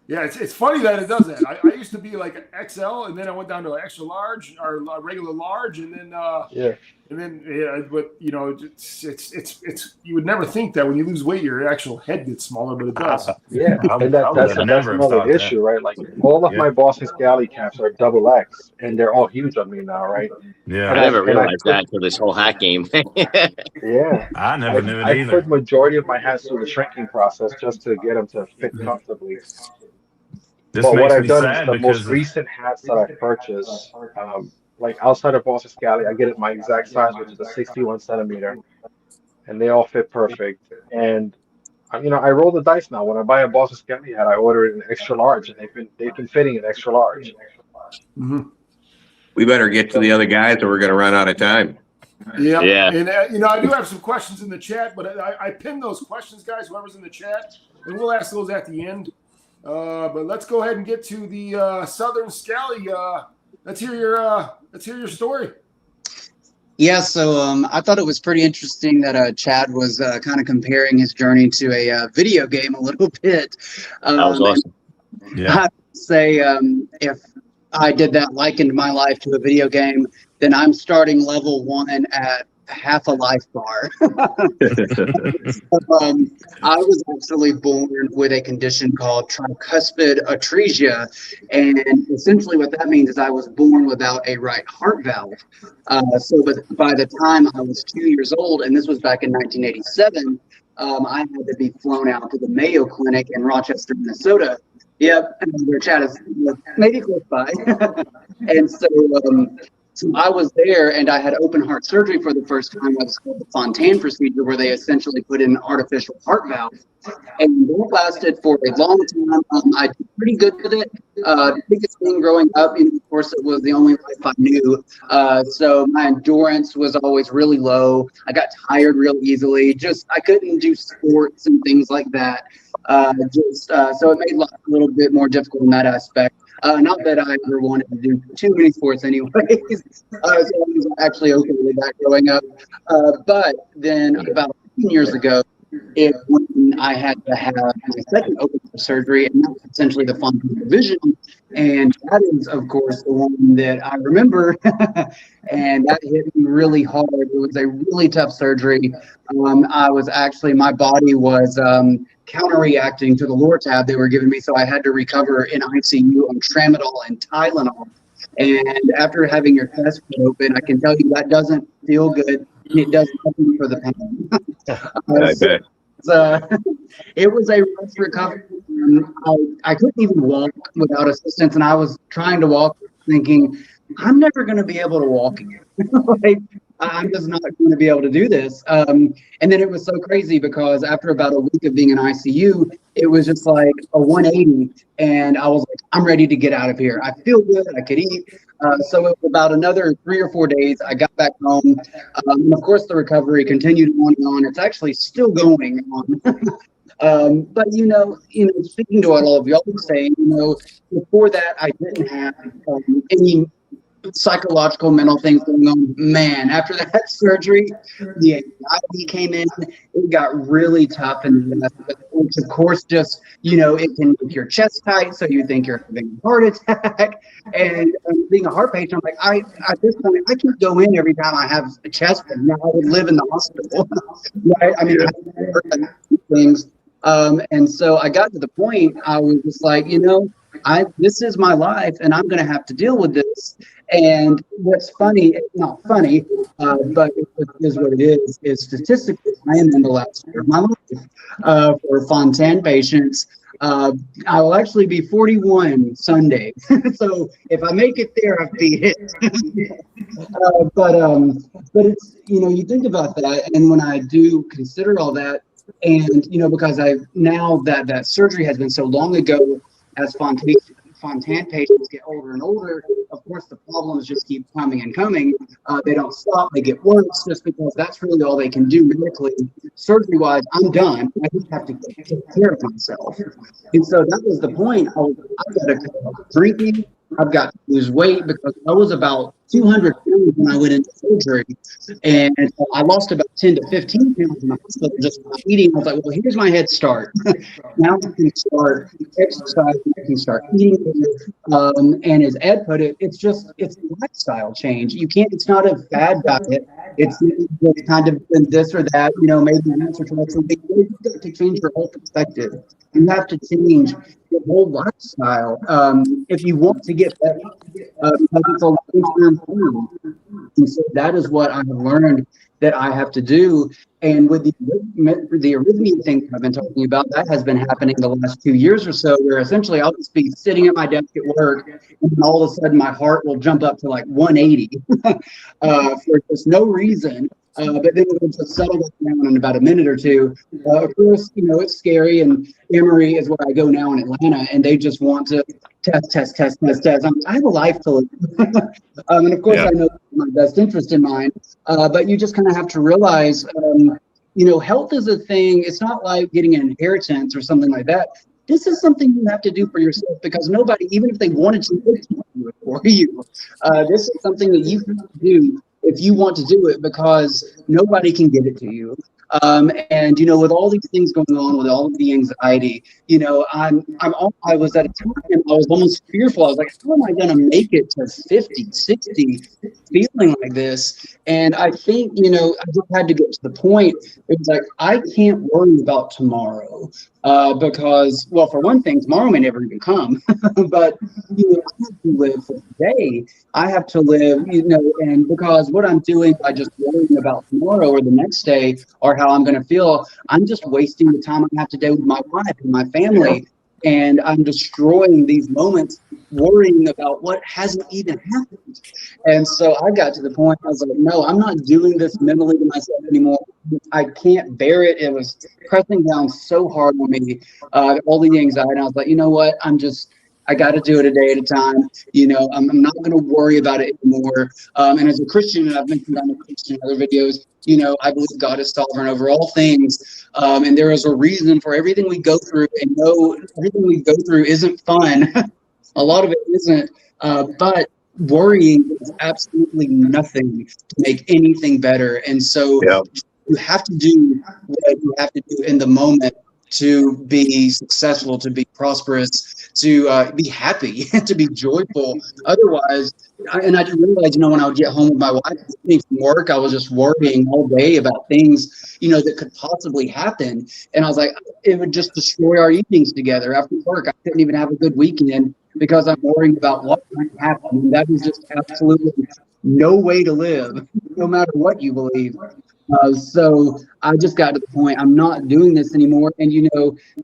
Yeah, it's funny that it does that. I used to be like an XL, and then I went down to an extra large or a regular large, Yeah. yeah, but you know, it's you would never think that when you lose weight, your actual head gets smaller, but it does. Yeah, and I would have that's never have another thought that. issue, right? Like all of Yeah, my Boston Scally caps are double X, and they're all huge on me now, right? yeah. And I I never and I realized put that until this whole hat game. yeah, I never knew it I either. put majority of my hats through the shrinking process just to get them to fit comfortably. This But what makes I've me done is sad the most because recent hats that I've purchased, like outside of Boston Scally, I get it my exact size, which is a 61 centimeter, and they all fit perfect. And I roll the dice now. When I buy a Boston Scally hat, I order it in extra large, and they've been fitting in extra large. Mm-hmm. We better get to the other guys or we're going to run out of time. Yeah, Yeah. and I do have some questions in the chat, but I pinned those questions, guys. Whoever's in the chat, and we'll ask those at the end. But let's go ahead and get to the Southern Scally. Let's hear your story. Yeah, so I thought it was pretty interesting that Chad was kind of comparing his journey to a video game a little bit. That was awesome. yeah, I'd say if I did that, likened my life to a video game, then I'm starting level 1 at half a life bar. I was actually born with a condition called tricuspid atresia, and essentially what that means is I was born without a right heart valve. But by the time I was 2 years old, and this was back in 1987, I had to be flown out to the Mayo Clinic in Rochester, Minnesota. Yep, their chat is maybe close by. And so I was there, and I had open heart surgery for the first time. It was called the Fontan procedure, where they essentially put in an artificial heart valve. And that lasted for a long time. I did pretty good with it. The biggest thing growing up, and of course, it was the only life I knew. So my endurance was always really low. I got tired real easily. I couldn't do sports and things like that. So it made life a little bit more difficult in that aspect. Not that I ever wanted to do too many sports anyways. So I was actually okay with that growing up. But then about 15 years ago, when I had to have my second open heart surgery, and that's essentially the Fontan division. And that is, of course, the one that I remember. And that hit me really hard. It was a really tough surgery. My body was counter-reacting to the Lortab they were giving me, so I had to recover in ICU on Tramadol and Tylenol. And after having your chest cut open, I can tell you that doesn't feel good. It does nothing for the pain. I bet. It was a rough recovery. I couldn't even walk without assistance, and I was trying to walk thinking, I'm never going to be able to walk again. Like, I'm just not going to be able to do this. And then it was so crazy because after about a week of being in ICU, it was just like a 180. And I was like, I'm ready to get out of here. I feel good. I could eat. So it was about another 3 or 4 days. I got back home. And of course, the recovery continued on and on. It's actually still going on. But speaking to what all of y'all were saying, before that, I didn't have any psychological, mental things going on. Man, after that surgery, the anxiety came in. It got really tough, and which of course just it can make your chest tight, so you think you're having a heart attack. And being a heart patient, I'm like, at this point I can go in every time I have a chest pain. Now I would live in the hospital, right? I mean, things. And so I got to the point I was just like, this is my life, and I'm going to have to deal with this. And what's funny, not funny, but it is what it is statistically, I am in the last year of my life. For Fontan patients, I will actually be 41 Sunday. So if I make it there, I've beat it. But it's, you think about that, and when I do consider all that, and because now that surgery has been so long ago, as Fontan patients get older and older, of course, the problems just keep coming and coming. They don't stop; they get worse, just because that's really all they can do medically. Surgery-wise, I'm done. I just have to take care of myself, and so that was the point. I've got to cut out drinking. I've got to lose weight because I was about 200 pounds when I went into surgery. And so I lost about 10 to 15 pounds in the hospital just by eating. I was like, well, here's my head start. Now I can start exercising, I can start eating. And as Ed put it, it's a lifestyle change. It's not a fad diet. It's kind of this or that, maybe once or twice a week. You have to change your whole perspective. You have to change your whole lifestyle if you want to get better, because it's a long-term thing. And so that is what I have learned that I have to do. And with the arrhythmia thing I've been talking about, that has been happening the last 2 years or so, where essentially I'll just be sitting at my desk at work, and then all of a sudden my heart will jump up to like 180 for just no reason. But then it'll just settle down in about a minute or two. Of course, it's scary. And Emory is where I go now in Atlanta, and they just want to test. I have a life to live. And of course, I know my best interest in mind. But you just kind of have to realize, health is a thing. It's not like getting an inheritance or something like that. This is something you have to do for yourself, because nobody, even if they wanted to do it for you, this is something that you have to do if you want to do it, because nobody can give it to you. And with all these things going on, with all of the anxiety, I was at a time I was almost fearful. I was like, how am I going to make it to 50, 60, feeling like this? And I think, I just had to get to the point. It was like, I can't worry about tomorrow because, well, for one thing, tomorrow may never even come. But I have to live for today. I have to live, and because what I'm doing by just worrying about tomorrow or the next day or how I'm going to feel, I'm just wasting the time I have to do with my wife and my family. And I'm destroying these moments worrying about what hasn't even happened. And so I got to the point, I was like, no, I'm not doing this mentally to myself anymore. I can't bear it. It was pressing down so hard on me, all the anxiety. I was like, you know what? I got to do it a day at a time. I'm not going to worry about it anymore. And as a Christian, and I've mentioned I'm a Christian in other videos, I believe God is sovereign over all things. And there is a reason for everything we go through. And no, everything we go through isn't fun. A lot of it isn't. But worrying is absolutely nothing to make anything better. And so you have to do what you have to do in the moment to be successful, to be prosperous, to be happy, to be joyful. Otherwise, and I didn't realize, when I would get home with my wife from work, I was just worrying all day about things, that could possibly happen. And I was like, it would just destroy our evenings together after work. I couldn't even have a good weekend because I'm worrying about what might happen. And that is just absolutely no way to live, no matter what you believe. So I just got to the point, I'm not doing this anymore. And,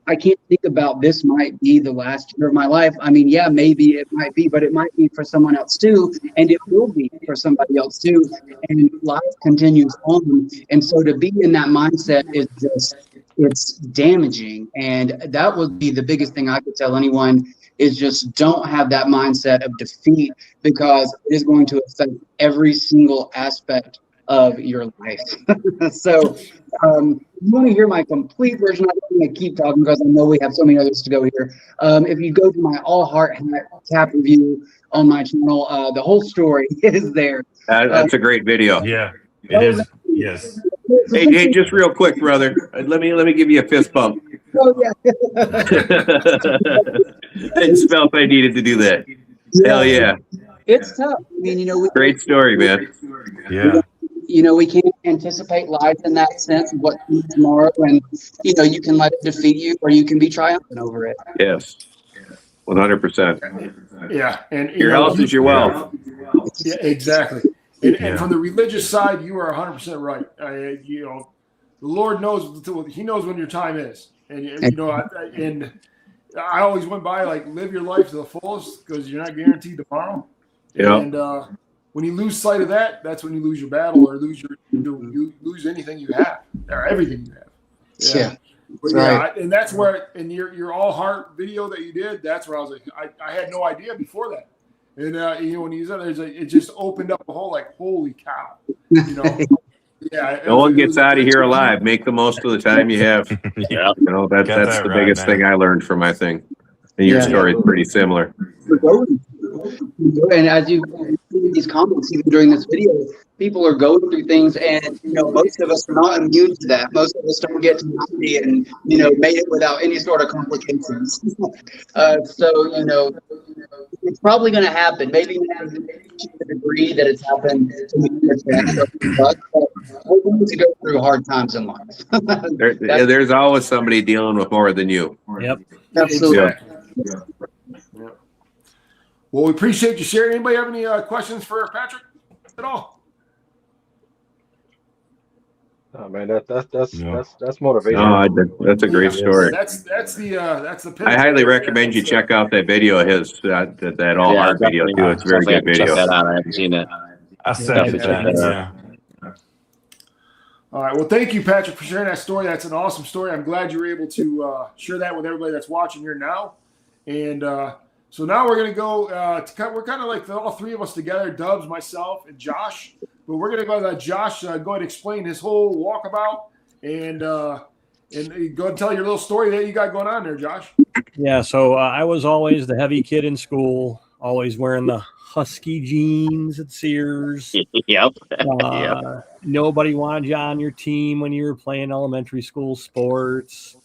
I can't think about this might be the last year of my life. I mean, yeah, maybe it might be, but it might be for someone else too. And it will be for somebody else too. And life continues on. And so to be in that mindset is it's damaging. And that would be the biggest thing I could tell anyone, is just don't have that mindset of defeat, because it is going to affect every single aspect of your life. So you want to hear my complete version? I'm going to keep talking because I know we have so many others to go here. If you go to my All Heart Cap review on my channel, the whole story is there. That's a great video. Yeah, it is. Yes. Hey, just real quick, brother. Let me give you a fist bump. Oh yeah. I just felt I needed to do that. Hell yeah. It's tough. I mean, Great story, man. Yeah. We can't anticipate life in that sense of what comes tomorrow, and you can let it defeat you, or you can be triumphant over it. Yes, 100%. Yeah, and Your health is your wealth. Yeah, exactly. And from the religious side, you are 100% right. The Lord knows; He knows when your time is, and and I always went by like, live your life to the fullest, because you're not guaranteed tomorrow. Yeah. And when you lose sight of that, that's when you lose your battle, or you lose anything you have, or everything you have. Yeah. Right. And that's where, in your All Heart video that you did, that's where I was like, I had no idea before that. And when he's on there, it just opened up a whole like, holy cow, Yeah. No one gets out of here alive. Make the most of the time you have. Yeah. That's that the right, biggest man. thing I learned from my thing. And your Yeah. story is pretty similar. And as you see these comments, even during this video, people are going through things, and most of us are not immune to that. Most of us don't get to 90 and made it without any sort of complications. So it's probably going to happen. Maybe not to the degree that it's happened to me, but we're going to go through hard times in life. There's always somebody dealing with more than you. Yep. Absolutely. Yeah. Well, we appreciate you sharing. Anybody have any questions for Patrick at all? Oh man, that's No. motivation. No, that's a great story. That's the I highly recommend you check out that video of his, that all art video too. It's a very good Check video. that out. I haven't seen that. I second Definitely check that. that out. Yeah. All right. Well, thank you, Patrick, for sharing that story. That's an awesome story. I'm glad you were able to share that with everybody that's watching here now. And so now we're going to go we're kind of like all three of us together, Dubs, myself, and Josh. But we're going to go let Josh go ahead and explain his whole walkabout and go ahead and tell your little story that you got going on there, Josh. Yeah, so I was always the heavy kid in school, always wearing the husky jeans at Sears. Yep. Nobody wanted you on your team when you were playing elementary school sports.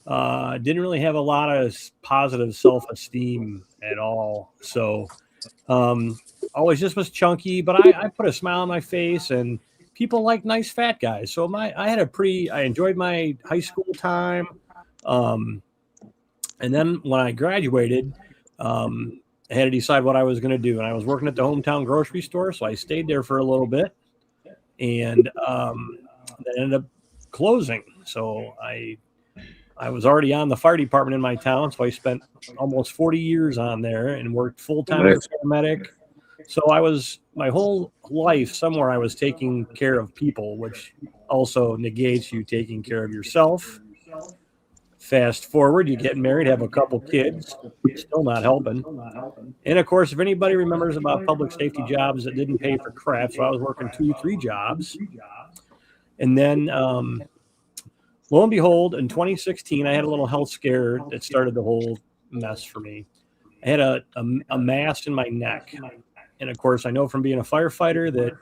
Didn't really have a lot of positive self-esteem at all. So always just was chunky, but I put a smile on my face, and people like nice fat guys. So I enjoyed my high school time. And then when I graduated, I had to decide what I was going to do. And I was working at the hometown grocery store, so I stayed there for a little bit, and that ended up closing. So I was already on the fire department in my town, so I spent almost 40 years on there and worked full-time as a paramedic. So my whole life somewhere I was taking care of people, which also negates you taking care of yourself. Fast forward, you get married, have a couple kids, still not helping. And of course, if anybody remembers about public safety jobs that didn't pay for crap, so I was working 2-3 jobs. And then lo and behold, in 2016, I had a little health scare that started the whole mess for me. I had a mass in my neck. And of course, I know from being a firefighter that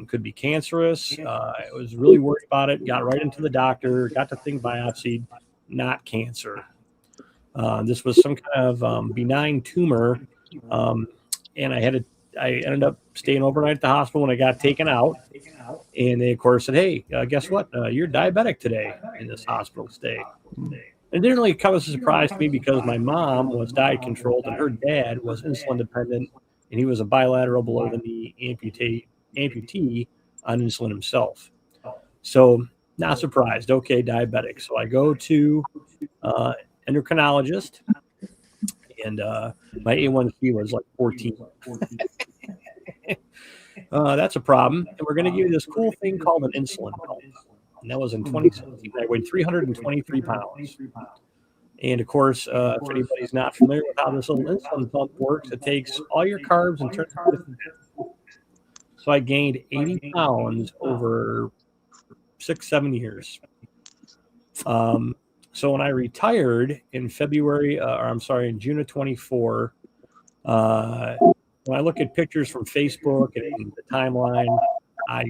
could be cancerous. I was really worried about it, got right into the doctor, got the thing biopsied, not cancer. This was some kind of benign tumor. And I ended up staying overnight at the hospital when I got taken out. And they, of course, said, hey, guess what? You're diabetic today in this hospital stay. It didn't really come as a surprise to me because my mom was diet controlled and her dad was insulin dependent, and he was a bilateral below the knee amputee on insulin himself. So not surprised. Okay, diabetic. So I go to endocrinologist, and my A1C was like 14. That's a problem. And we're going to give you this cool thing called an insulin pump. And that was in 2017. I weighed 323 pounds. And of course, if anybody's not familiar with how this little insulin pump works, it takes all your carbs and turns them into fat. So I gained 80 pounds over 6-7 years. So when I retired in in June of 24, when I look at pictures from Facebook and the timeline, I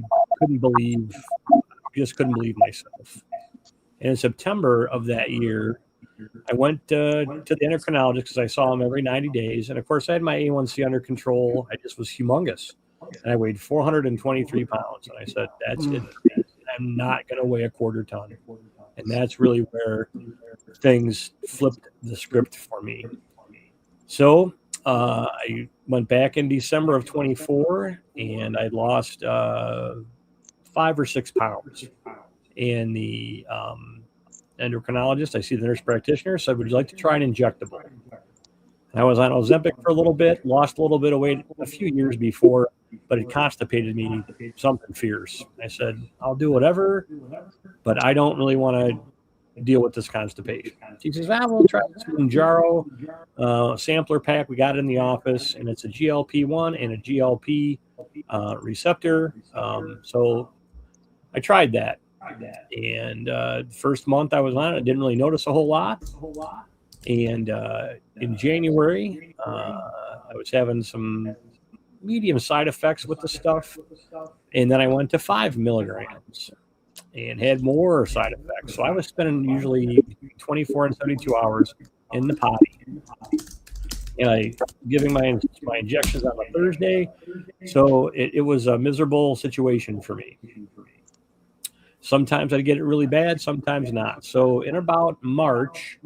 just couldn't believe myself. And in September of that year, I went to the endocrinologist because I saw him every 90 days. And of course, I had my A1C under control. I just was humongous. And I weighed 423 pounds. And I said, that's it. I'm not going to weigh a quarter ton. And that's really where things flipped the script for me. So I went back in December of 24, and I lost 5 or 6 pounds. And the endocrinologist, I see the nurse practitioner, said, would you like to try an injectable? And I was on Ozempic for a little bit, lost a little bit of weight a few years before, but it constipated me something fierce. I said, I'll do whatever, but I don't really want to deal with this constipation. She says, we'll try this Mounjaro sampler pack. We got it in the office, and it's a GLP-1 and a GLP receptor. So I tried that. And first month I was on it, I didn't really notice a whole lot. And in January, I was having some medium side effects with the stuff. And then I went to 5 milligrams and had more side effects. So I was spending usually 24 and 72 hours in the potty. And I giving my injections on a Thursday. So it was a miserable situation for me. Sometimes I'd get it really bad, sometimes not. So in about March,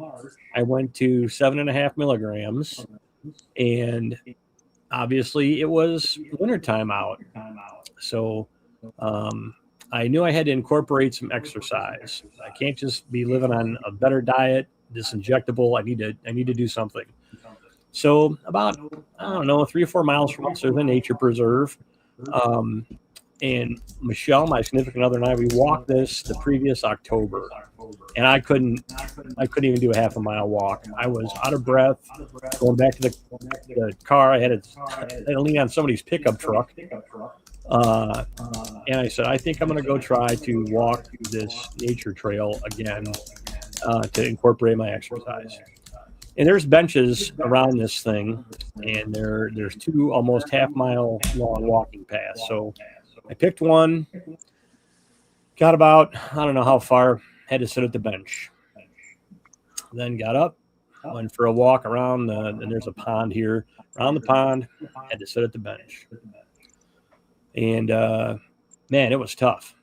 I went to 7.5 milligrams, and obviously it was wintertime out. So I knew I had to incorporate some exercise. I can't just be living on a better diet, this injectable. I need to do something. So about, 3 or 4 miles from us, there's a nature preserve. And Michelle, my significant other, and I, we walked this the previous October, and I couldn't even do a half a mile walk. I was out of breath going back to the car. I had to lean on somebody's pickup truck. And I said, I think I'm going to go try to walk this nature trail again to incorporate my exercise. And there's benches around this thing, and there's 2 almost half-mile long walking paths. So I picked one, got about, I don't know how far, had to sit at the bench. Then got up, went for a walk around, and there's a pond here. Around the pond, had to sit at the bench. And, man, it was tough.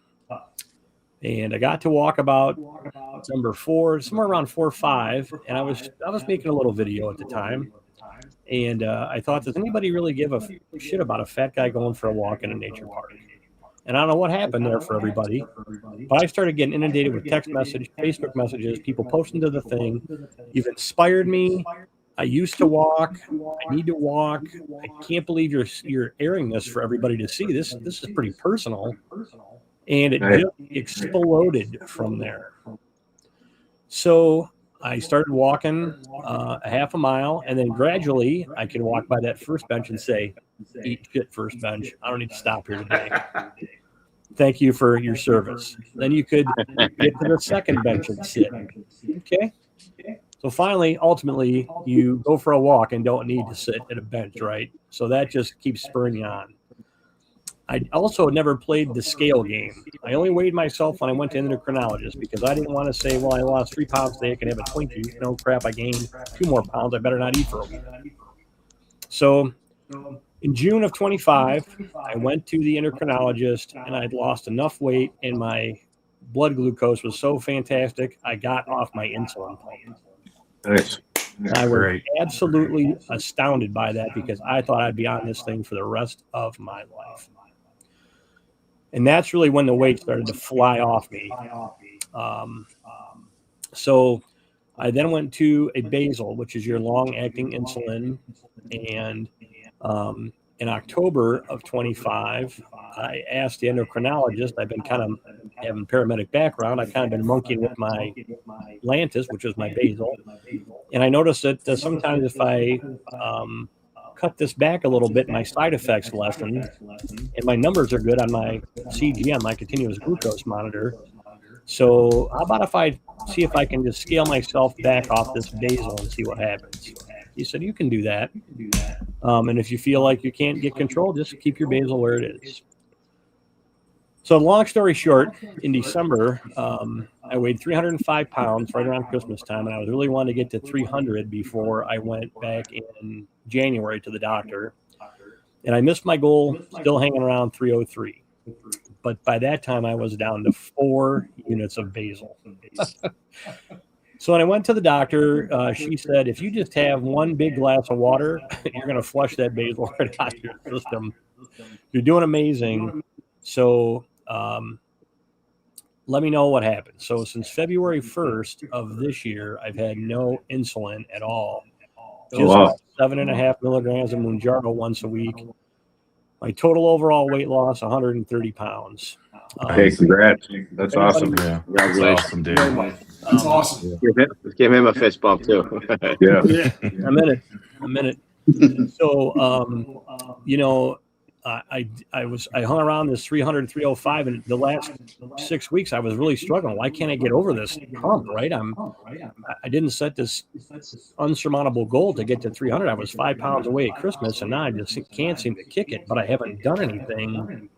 And I got to walk about number 4, somewhere around 4 or 5, and I was making a little video at the time. And I thought, does anybody really give a shit about a fat guy going for a walk in a nature park? And I don't know what happened there for everybody, but I started getting inundated with text message, Facebook messages, people posting to the thing. You've inspired me. I used to walk. I need to walk. I can't believe you're airing this for everybody to see. This is pretty personal. And it just exploded from there. So I started walking a half a mile, and then gradually I could walk by that first bench and say, eat shit, first bench. I don't need to stop here today. Thank you for your service. Then you could get to the second bench and sit. Okay. So finally, ultimately, you go for a walk and don't need to sit at a bench, right? So that just keeps spurring you on. I also never played the scale game. I only weighed myself when I went to endocrinologist because I didn't want to say, well, I lost 3 pounds today, I can have a Twinkie. No crap, I gained 2 more pounds. I better not eat for a week. So in June of 25, I went to the endocrinologist, and I'd lost enough weight, and my blood glucose was so fantastic, I got off my insulin plan. Nice. I was absolutely astounded by that because I thought I'd be on this thing for the rest of my life. And that's really when the weight started to fly off me. So I then went to a basal, which is your long-acting insulin. And in October of 25, I asked the endocrinologist, I've been kind of having paramedic background. I've kind of been monkeying with my Lantus, which is my basal. And I noticed that sometimes if I cut this back a little bit, my side effects lessen, and my numbers are good on my CG, on my continuous glucose monitor. So how about if I see if I can just scale myself back off this basal and see what happens? He said, you can do that. And if you feel like you can't get control, just keep your basal where it is. So long story short, in December, I weighed 305 pounds right around Christmas time, and I was really wanting to get to 300 before I went back in January to the doctor. And I missed my goal, still hanging around 303. But by that time, I was down to 4 units of basal. So when I went to the doctor, she said, if you just have 1 big glass of water, you're going to flush that basal right out of your system. You're doing amazing. So let me know what happens. So since February 1st of this year, I've had no insulin at all. Just 7.5 milligrams of Mounjaro once a week. My total overall weight loss, 130 pounds. Hey, congrats. That's awesome. Yeah, that's Congratulations. awesome, dude. That's awesome. Let's give him a fist bump too. Yeah. Yeah. I'm in it. So, you know, I hung around this 300, 305, and the last 6 weeks I was really struggling. Why can't I get over this hump? Right? I didn't set this unsurmountable goal to get to 300. I was 5 pounds away at Christmas, and now I just can't seem to kick it. But I haven't done anything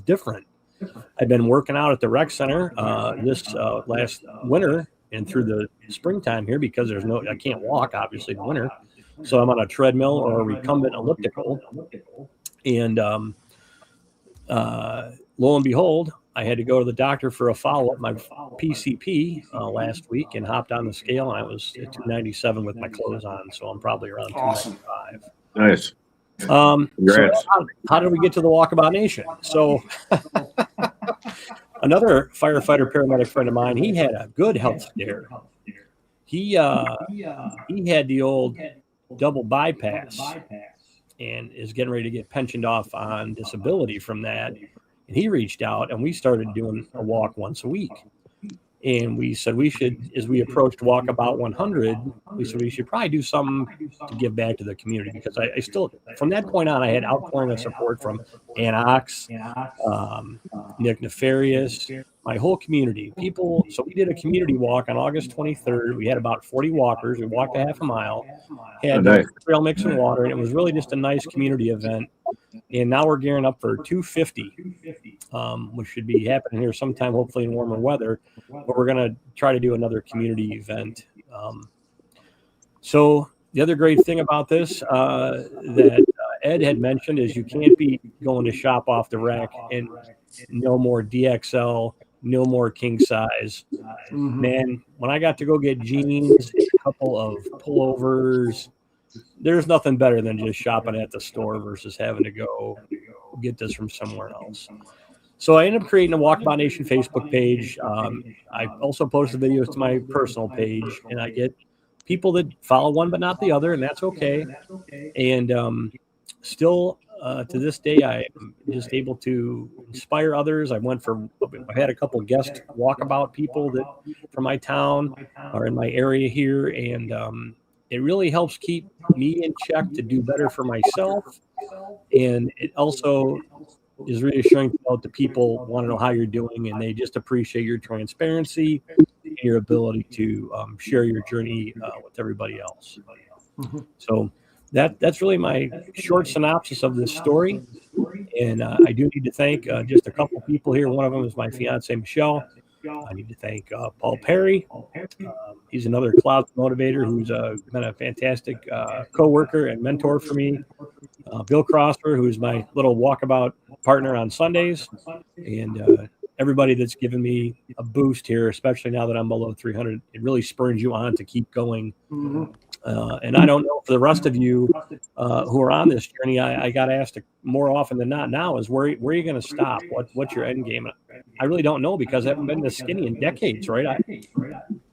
different. I've been working out at the rec center this last winter and through the springtime here because I can't walk obviously in the winter. So I'm on a treadmill or a recumbent elliptical. And lo and behold, I had to go to the doctor for a follow-up, my PCP last week, and hopped on the scale, and I was at 297 with my clothes on. So I'm probably around 295. Nice. So Congrats. how did we get to the Walkabout Nation? So another firefighter paramedic friend of mine, he had a good health scare. He had the old double bypass and is getting ready to get pensioned off on disability from that. And he reached out, and we started doing a walk once a week. And we said we should, as we approached Walkabout 100, we said we should probably do something to give back to the community, because I still, from that point on, I had outpouring of support from Anox, Nick Nefarious, my whole community. People, so we did a community walk on August 23rd. We had about 40 walkers. We walked a half a mile, had nice. trail mix and water, and it was really just a nice community event. And now we're gearing up for 250, which should be happening here sometime, hopefully in warmer weather. But we're going to try to do another community event. So the other great thing about this that Ed had mentioned is you can't be going to shop off the rack and no more DXL, no more king size. Man, when I got to go get jeans, a couple of pullovers, there's nothing better than just shopping at the store versus having to go get this from somewhere else. So I ended up creating a Walkabout Nation Facebook page. I also post the videos to my personal page, and I get people that follow one but not the other, and that's okay. And still to this day, I'm just able to inspire others. I had a couple of guest walkabout people that from my town or in my area here, and it really helps keep me in check to do better for myself. And it also is reassuring to know that people want to know how you're doing, and they just appreciate your transparency and your ability to share your journey with everybody else. So that's really my short synopsis of this story. And I do need to thank just a couple people here. One of them is my fiance, Michelle. I need to thank Paul Perry. He's another cloud motivator who's been a fantastic co-worker and mentor for me. Bill Crosser, who's my little walkabout partner on Sundays. And everybody that's given me a boost here, especially now that I'm below 300. It really spurs you on to keep going. And I don't know for the rest of you who are on this journey, I got asked more often than not now is where are you going to stop? What's your end game? I really don't know, because I haven't been this skinny in decades, right?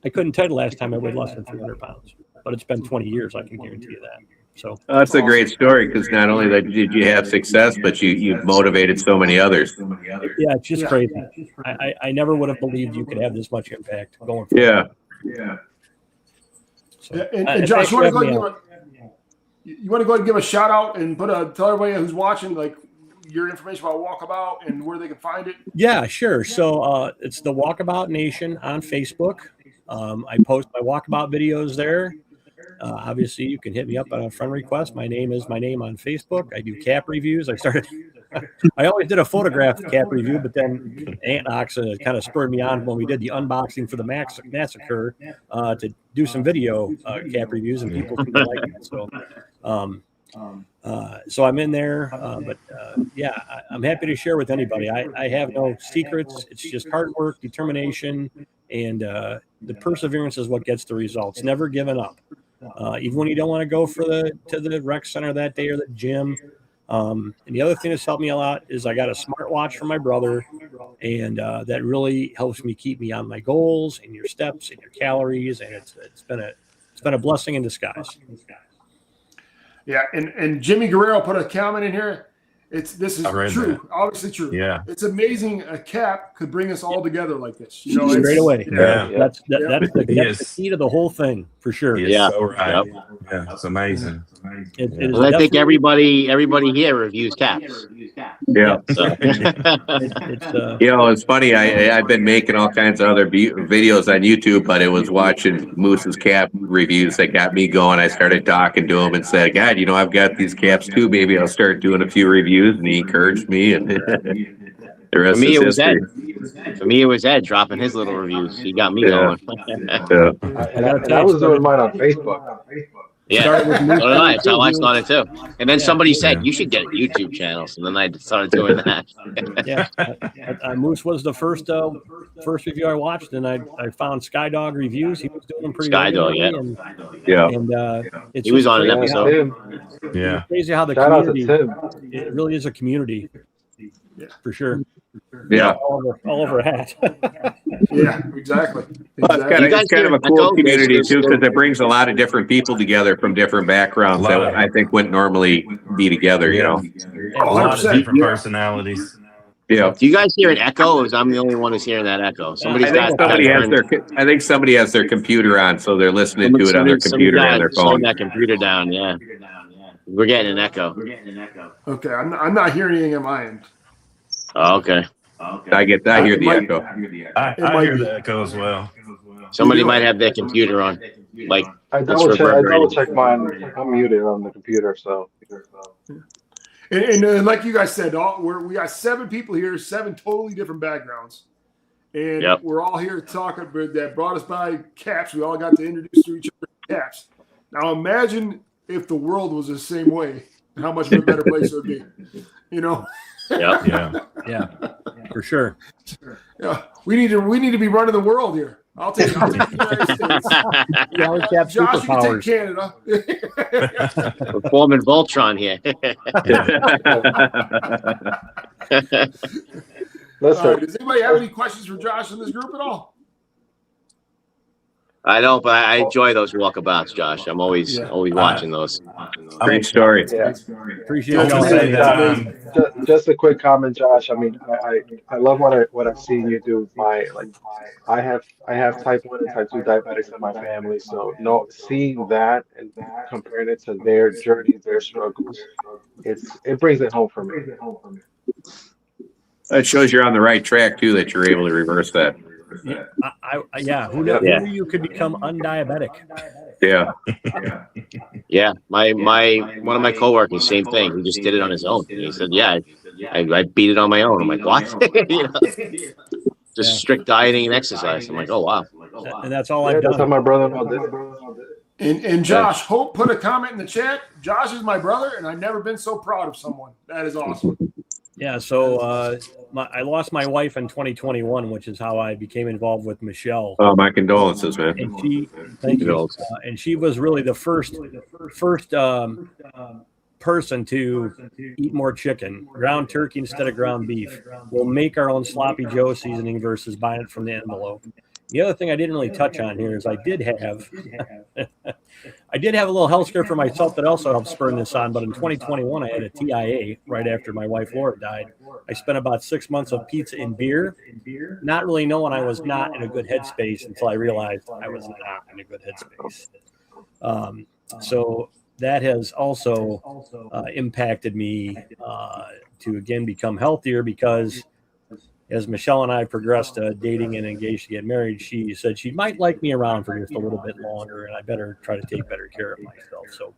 I couldn't tell you the last time I weighed less than 300 pounds, but it's been 20 years. I can guarantee you that. So That's a great story, because not only that did you have success, but you've motivated so many others. yeah, it's just crazy. I never would have believed you could have this much impact going forward. Yeah. So, And Josh, you want to go ahead and give a shout out and tell everybody who's watching like your information about Walkabout and where they can find it? Yeah, sure. So it's the Walkabout Nation on Facebook. I post my walkabout videos there. Obviously, you can hit me up on a friend request. My name is my name on Facebook. I do cap reviews. I always did a photograph cap review, but then Anox kind of spurred me on when we did the unboxing for the massacre to do some video cap reviews, and people seem to like it. So I'm in there, but I'm happy to share with anybody. I have no secrets. It's just hard work, determination, and the perseverance is what gets the results. Never giving up. Even when you don't want to go to the rec center that day or the gym. And the other thing that's helped me a lot is I got a smartwatch from my brother, and that really helps me keep me on my goals and your steps and your calories, and it's been a blessing in disguise. Yeah, and Jimmy Guerrero put a comment in here. This is I read true, that. obviously true. Yeah. It's amazing a cap could bring us all together like this. You know, Straight away. Yeah. That's the Yes. key to the whole thing for sure. He is Yeah. so right. Yep. Yeah, it's amazing. It Yeah. is And I think definitely- everybody here reviews caps. Yeah. So. It's funny. I've been making all kinds of other videos on YouTube, but it was watching Moose's cap reviews that got me going. I started talking to him and said, "God, I've got these caps too. Maybe I'll start doing a few reviews." And he encouraged me, and the rest For me, is it was Ed. history. For me, it was Ed dropping his little reviews. He got me Yeah. going. Yeah. And I was doing mine on Facebook. Yeah, Started so with did Moose I. That's how I too. started too. And then somebody said Yeah. you should get a YouTube channel, so then I started doing that. Yeah, Moose was the first review I watched, and I found Skydog reviews. He was doing them pretty Skydog, regularly, Yeah. and it's He was just on an crazy Yeah, episode. Tim. Yeah. crazy how the Shout out to community. Tim. It really is a community, for sure. Yeah. All over a hat. Yeah, exactly. Well, it's kind You of, guys it's kind of a hear cool echo? community too, because it brings a lot of different people together from different backgrounds that I think wouldn't normally be together. A lot of 100%. different personalities. Yeah. Do you guys hear an echo, or is I'm the only one who's hearing that echo? Somebody's I think somebody has their computer on, so they're listening to it on their computer and their phone. Turn that computer down. Yeah, we're getting an echo. Okay, I'm not hearing anything on my end. Oh, okay. I hear the echo. I hear the echo as well. Somebody might have their computer on. Like I it's double reverberating. check mine. I'm muted on the computer, so. And like you guys said, we got 7 people here, 7 totally different backgrounds. And Yep. we're all here talking that brought us by caps. We all got to introduce to each other caps. Now imagine if the world was the same way, how much of a better place it would be. Yep. Yeah, for sure. Yeah, we need to be running the world here. I'll take the United States. Yeah, we have Josh, you can take superpowers. Canada. We're forming Voltron here. Let's All right, does anybody have any questions for Josh in this group at all? I don't, but I enjoy those walkabouts, Josh. I'm always watching those. Great story. Yeah. Appreciate I'll just say y'all. that Just a quick comment, Josh. I mean, I love what I've seen you do. I have type 1 and type 2 diabetics in my family, so seeing that and comparing it to their journey, their struggles, it brings it home for me. That shows you're on the right track too, that you're able to reverse that. Who knew you could become undiabetic? Yeah. Yeah, my one of my coworkers, same thing. He just did it on his own. He said, "Yeah, I beat it on my own." I'm like, "What?" Just strict dieting and exercise. I'm like, "Oh wow." And that's all Yeah, I've that's how done. my brother-in-law did. And Josh, Hope put a comment in the chat. Josh is my brother, and I've never been so proud of someone. That is awesome. Yeah, so I lost my wife in 2021, which is how I became involved with Michelle. Oh, my condolences, man. And thank you. And she was really the first person to eat more chicken, ground turkey instead of ground beef. We'll make our own sloppy Joe seasoning versus buying it from the envelope. The other thing I didn't really touch on here is I did have a little health scare for myself that also helped spur this on. But in 2021, I had a TIA right after my wife Laura died. I spent about 6 months of pizza and beer, not really knowing I was not in a good headspace until I realized I was not in a good headspace. So that has also impacted me to again become healthier, because as Michelle and I progressed dating and engaged to get married, she said she might like me around for just a little bit longer, and I better try to take better care of myself. So,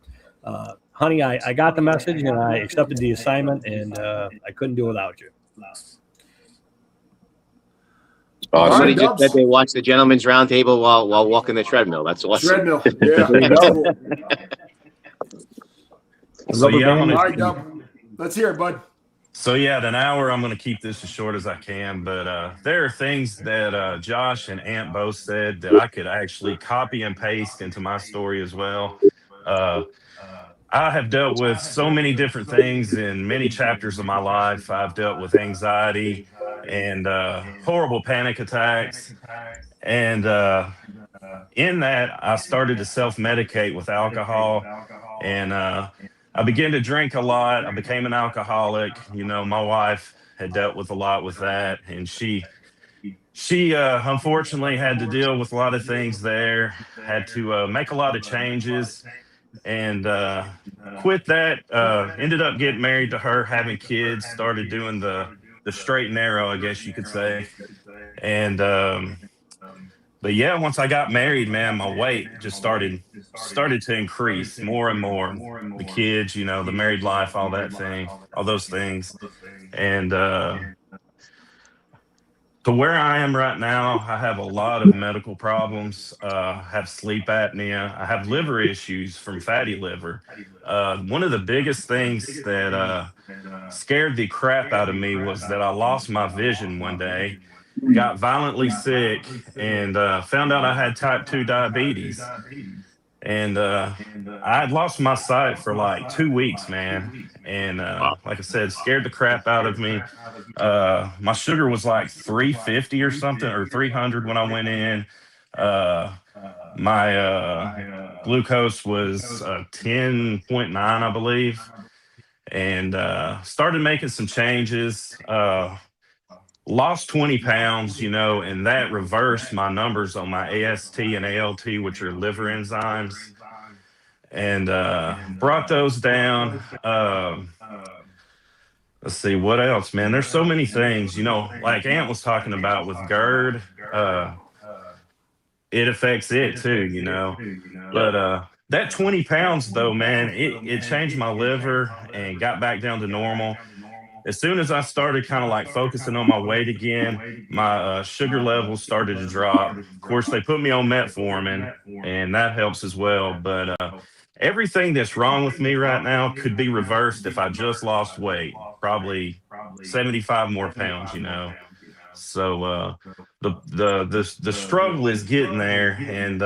honey, I got the message, and I accepted the assignment, and I couldn't do without you. Awesome. Somebody just said they watched the Gentleman's Roundtable while walking the treadmill. That's awesome. Treadmill. Yeah. So yeah, All right, Dub. Let's hear it, bud. So yeah, at an hour, I'm going to keep this as short as I can. But there are things that Josh and Ant both said that I could actually copy and paste into my story as well. I have dealt with so many different things in many chapters of my life. I've dealt with anxiety and horrible panic attacks. And in that, I started to self-medicate with alcohol. And I began to drink a lot. I became an alcoholic. You know, my wife had dealt with a lot with that, and she unfortunately had to deal with a lot of things there. Had to make a lot of changes, and quit that. Ended up getting married to her, having kids, started doing the straight and narrow, I guess you could say. And but yeah, once I got married, man, my weight just started to increase more and more. The kids, you know, the married life, all that thing, all those things. And to where I am right now, I have a lot of medical problems. I have sleep apnea. I have liver issues from fatty liver. One of the biggest things that scared the crap out of me was that I lost my vision one day, got violently sick, and found out I had type 2 diabetes. And I had lost my sight for like 2 weeks, man. And like I said, scared the crap out of me. My sugar was like 350 or something, or 300 when I went in. Uh, my glucose was 10.9, I believe. And started making some changes. Lost 20 pounds, you know, and that reversed my numbers on my AST and ALT, which are liver enzymes, and brought those down. Let's see what else, man. There's so many things, you know, like Ant was talking about with GERD. It affects it too, you know. But that 20 pounds though, man, it changed my liver and got back down to normal. As soon as I started kind of like focusing on my weight again, my sugar levels started to drop. Of course, they put me on metformin, and that helps as well. But everything that's wrong with me right now could be reversed if I just lost weight, probably 75 more pounds, you know. So the struggle is getting there, and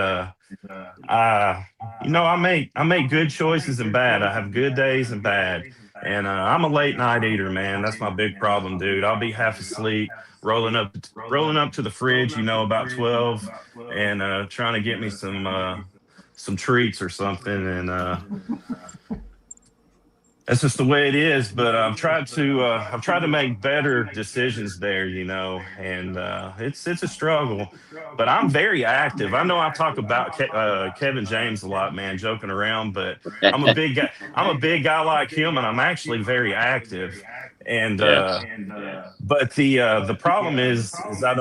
I you know I make good choices and bad. I have good days and bad. And I'm a late night eater, man. That's my big problem, dude. I'll be half asleep, rolling up to the fridge, you know, about 12, and trying to get me some treats or something. And that's just the way it is. But I've tried to make better decisions there, you know, and it's a struggle. But I'm very active. I know I talk about Kevin James a lot, man, joking around, but I'm a big guy. I'm a big guy like him, and I'm actually very active. And but the problem is I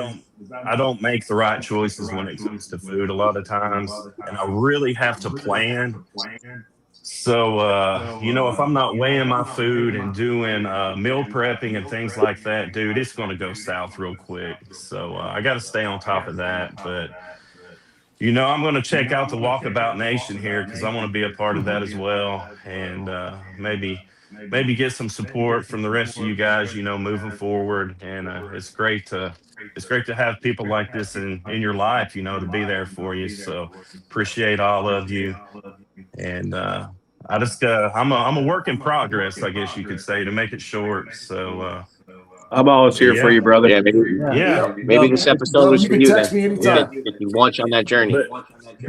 don't make the right choices when it comes to food a lot of times, and I really have to plan. So, you know, if I'm not weighing my food and doing meal prepping and things like that, dude, it's going to go south real quick. So I got to stay on top of that. But, you know, I'm going to check out the Walkabout Nation here because I want to be a part of that as well. And maybe get some support from the rest of you guys, you know, moving forward. And it's great to have people like this in your life, you know, to be there for you. So appreciate all of you. And I'm a work in progress, I guess you could say, to make it short. So I'm always here for you, brother. Yeah, maybe this episode was You for can you text then. me anytime. Get you launch on that journey.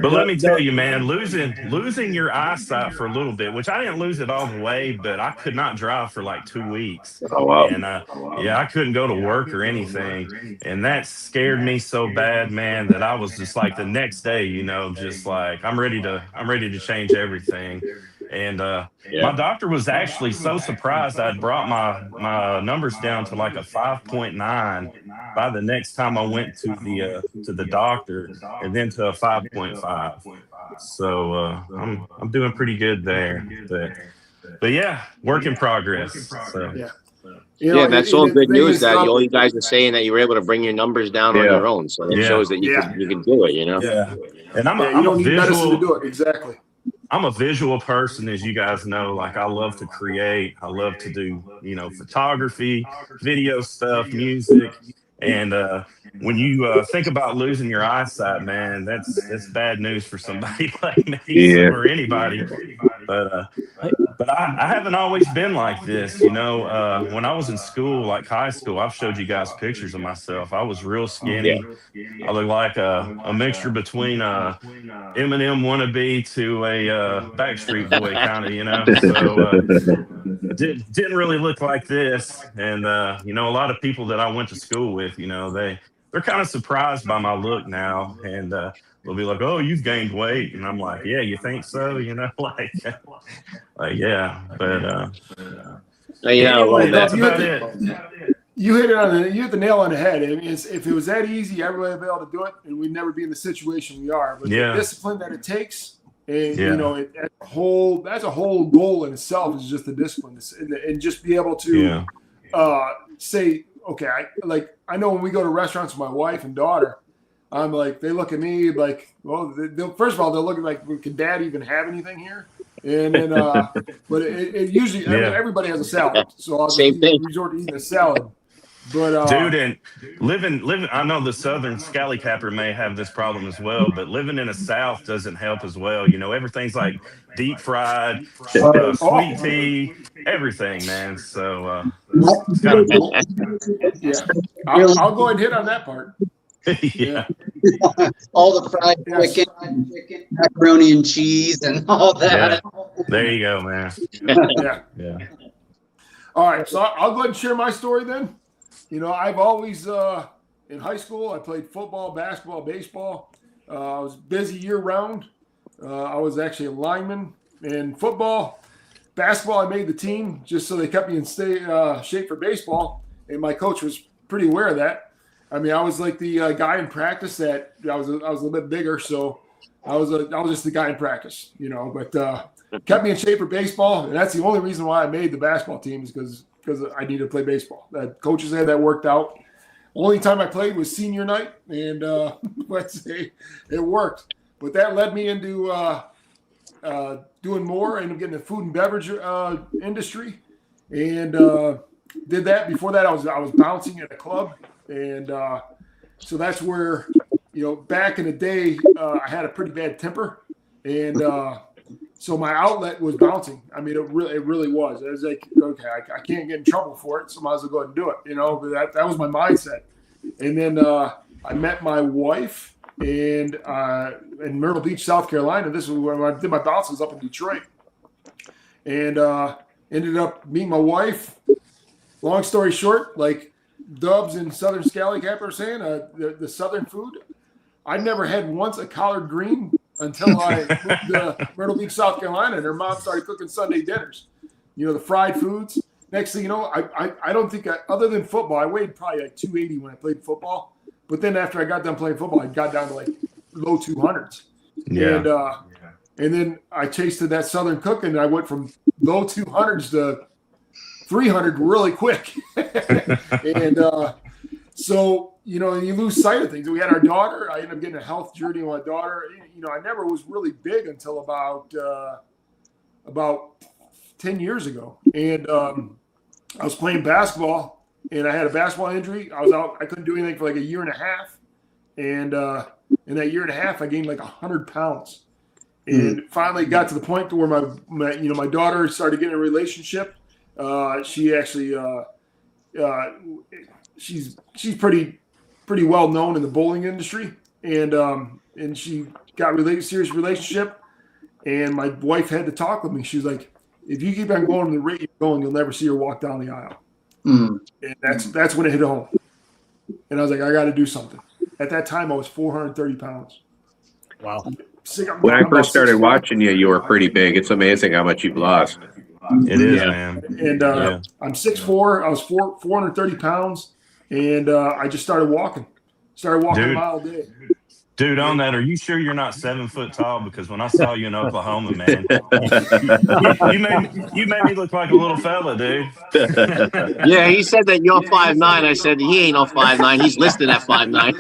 But let me tell you, man, losing your eyesight for a little bit, which I didn't lose it all the way, but I could not drive for like 2 weeks. Oh, wow. And yeah, I couldn't go to work or anything. And that scared me so bad, man, that I was just like the next day, you know, just like I'm ready to change everything. And my doctor was actually so surprised I'd brought my numbers down to like a 5.9 by the next time I went to the doctor, and then to a 5.5. So I'm doing pretty good there. But yeah, work in progress. So. Yeah. Yeah, that's all good news that all you guys are saying that you were able to bring your numbers down on your own. So it shows that you can do it, you know? Yeah. And I'm you don't a need medicine to visual, do it. Exactly. I'm a visual person, as you guys know. Like I love to create. I love to do, you know, photography, video stuff, music. And when you think about losing your eyesight, man, that's bad news for somebody like me or anybody. But I haven't always been like this, you know. When I was in school, like high school, I've showed you guys pictures of myself. I was real Yeah. skinny. I looked like a mixture between Eminem wannabe to a Backstreet Boy kind of, you know. So didn't really look like this. And you know, a lot of people that I went to school with, you know, they're kind of surprised by my look now, and they'll be like, "Oh, you've gained weight," and I'm like, "Yeah, you think so?" You know, like yeah. But Yeah, well, anyway, that's Dub, you about hit it. you hit the nail on the head. I mean, if it was that easy, everybody would be able to do it, and we'd never be in the situation we are. But Yeah. the discipline that it takes, and Yeah. you know, that's a whole goal in itself, is just the discipline, and just be able to say, okay, I know when we go to restaurants with my wife and daughter, I'm like, they look at me like, well, first of all, they'll look at like, can Dad even have anything here? And then, but it usually, I mean, everybody has a salad, so I'll Same thing. resort to eating a salad. But Dude, and living. I know the Southern Scally Capper may have this problem as well, but living in the South doesn't help as well. You know, everything's like deep fried, sweet tea, everything, man. So it's kind of yeah, I'll go ahead and hit on that part. yeah. All the fried chicken, macaroni and cheese, and all that. There you go, man. Yeah. Yeah. All right, so I'll go ahead and share my story then. You know, I've always, in high school, I played football, basketball, baseball. I was busy year round. I was actually a lineman in football. Basketball, I made the team just so they kept me in shape for baseball. And my coach was pretty aware of that. I mean, I was like the guy in practice that I was a little bit bigger. So I was just the guy in practice, you know, but kept me in shape for baseball. And that's the only reason why I made the basketball team, is because I needed to play baseball. Coaches had that worked out. Only time I played was senior night, and let's say it worked. But that led me into doing more, and getting the food and beverage industry, and did that. Before that, I was bouncing at a club, and so that's where, you know, back in the day, I had a pretty bad temper, and so my outlet was bouncing. I mean, it really was. It was like, okay, I can't get in trouble for it, so might as well go ahead and do it. You know, but that was my mindset. And then I met my wife in Myrtle Beach, South Carolina. This is where I did my bounces up in Detroit, and ended up meeting my wife. Long story short, like Dubs and Southern Scally Capper are saying, the Southern food, I never had once a collard green until I moved to Myrtle Beach, South Carolina, and her mom started cooking Sunday dinners. You know, the fried foods. Next thing you know, I don't think, other than football, I weighed probably like 280 when I played football. But then after I got done playing football, I got down to like low 200s. Yeah. And then I tasted that Southern cooking, and I went from low 200s to 300 really quick. And so, you know, you lose sight of things. We had our daughter. I ended up getting a health journey with my daughter. You know, I never was really big until about 10 years ago. And I was playing basketball, and I had a basketball injury. I was out. I couldn't do anything for like a year and a half. And in that year and a half, I gained like 100 pounds. And finally got to the point to where my daughter started getting a relationship. She actually she's pretty well known in the bowling industry, and she got serious relationship. And my wife had to talk with me. She was like, if you keep on going the rate you're going, you'll never see her walk down the aisle. And that's when it hit home. And I was like, I got to do something. At that time, I was 430 pounds. Wow. When I first started watching you, you were pretty big. It's amazing how much you've lost. It is, man. And I'm 6'4". I was 430 pounds, and I just started walking. Started walking a mile a day. Dude, on that, are you sure you're not 7 foot tall? Because when I saw you in Oklahoma, man, you made me look like a little fella, dude. Yeah, he said that you're 5'9". I said he ain't no 5'9". He's listed at 5'9".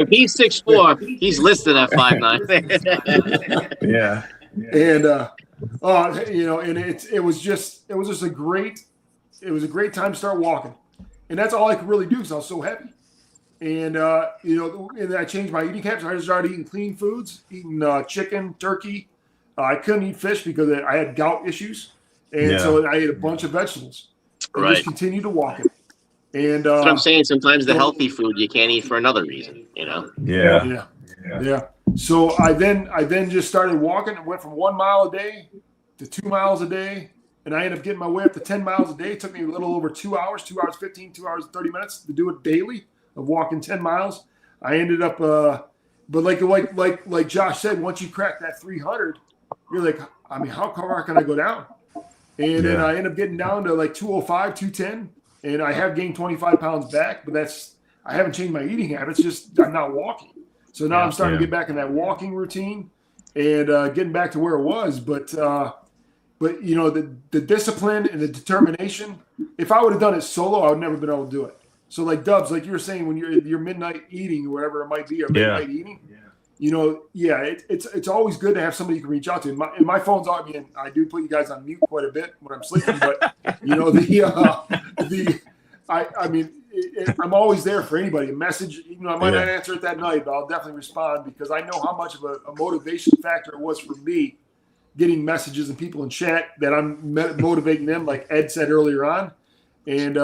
If he's 6'4", he's listed at 5'9". Yeah. And you know, and it was just a great time to start walking, and that's all I could really do because I was so heavy. And you know, and I changed my eating habits. I started eating clean foods, eating chicken, turkey, I couldn't eat fish because I had gout issues, and so I ate a bunch of vegetables. And Right. just continued to walk it. And That's what I'm saying. Sometimes the healthy food you can't eat for another reason, Yeah. Yeah. So I then just started walking and went from 1 mile a day to 2 miles a day. And I ended up getting my way up to 10 miles a day. It took me a little over 2 hours, 2 hours 15, 2 hours 30 minutes to do it daily of walking 10 miles. I ended up but like Josh said, once you crack that 300, you're like, I mean, how far can I go down? And then I end up getting down to like 205, 210, and I have gained 25 pounds back, but I haven't changed my eating habits, just I'm not walking. So now I'm starting to get back in that walking routine and getting back to where it was. But you know, the discipline and the determination, if I would have done it solo, I would never been able to do it. So like Dubs, like you were saying, when you're midnight eating or whatever it might be, or midnight eating, you know, it's always good to have somebody you can reach out to. And my phone's on me, and I do put you guys on mute quite a bit when I'm sleeping. But you know, I mean, I'm always there for anybody. A message, you know, I might not answer it that night, but I'll definitely respond because I know how much of a motivation factor it was for me getting messages and people in chat that I'm motivating them, like Ed said earlier on, and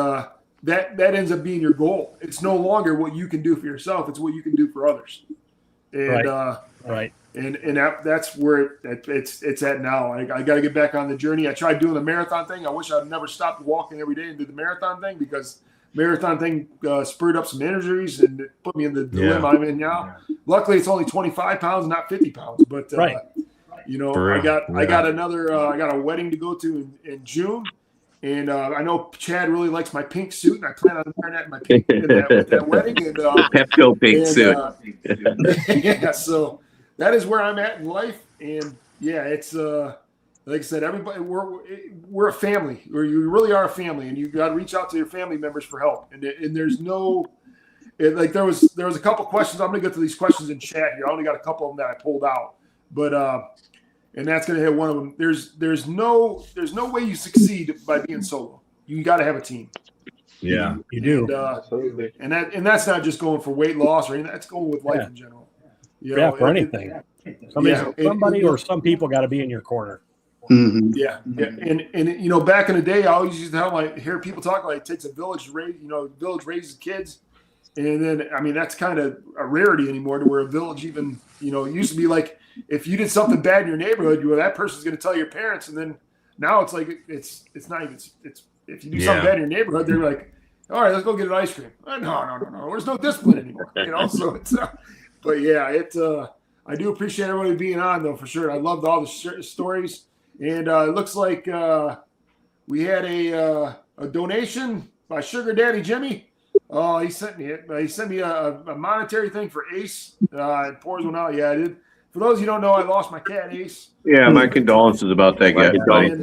that ends up being your goal. It's no longer what you can do for yourself; it's what you can do for others. And and that's where it's at now. I got to get back on the journey. I tried doing the marathon thing. I wish I'd never stopped walking every day and did the marathon thing because marathon thing spurred up some injuries and it put me in the dilemma I'm in now. Luckily, it's only 25 pounds, not 50 pounds. But you know, I got a wedding to go to in June. And I know Chad really likes my pink suit, and I plan on wearing that in my pink with that wedding. And Pepto pink suit. Yeah, so that is where I'm at in life. And yeah, it's like I said, everybody we're a family. You really are a family, and you got to reach out to your family members for help. And there's no like there was a couple questions. I'm gonna get to these questions in chat here. I only got a couple of them that I pulled out, but and that's going to hit one of them. There's no way you succeed by being solo. You got to have a team. Yeah, you do. And that's not just going for weight loss or anything. That's going with life in general. You know, for anything. Somebody or some people got to be in your corner. Mm-hmm. Yeah. And you know, back in the day, I always used to hear people talk like it takes a village to raise. You know, village raises kids. And then, I mean, that's kind of a rarity anymore to where a village even, you know, it used to be like if you did something bad in your neighborhood, well, that person's going to tell your parents. And then now it's like it's not even it's if you do something bad in your neighborhood, they're like, all right, let's go get an ice cream. No. There's no discipline anymore. You know, so it's but yeah, I do appreciate everybody being on though for sure. I loved all the stories, and it looks like we had a donation by Sugar Daddy Jimmy. Oh, he sent me a monetary thing for Ace. It pours one out. Yeah, I did. For those of you who don't know, I lost my cat Ace. Yeah, my condolences about that guy. And,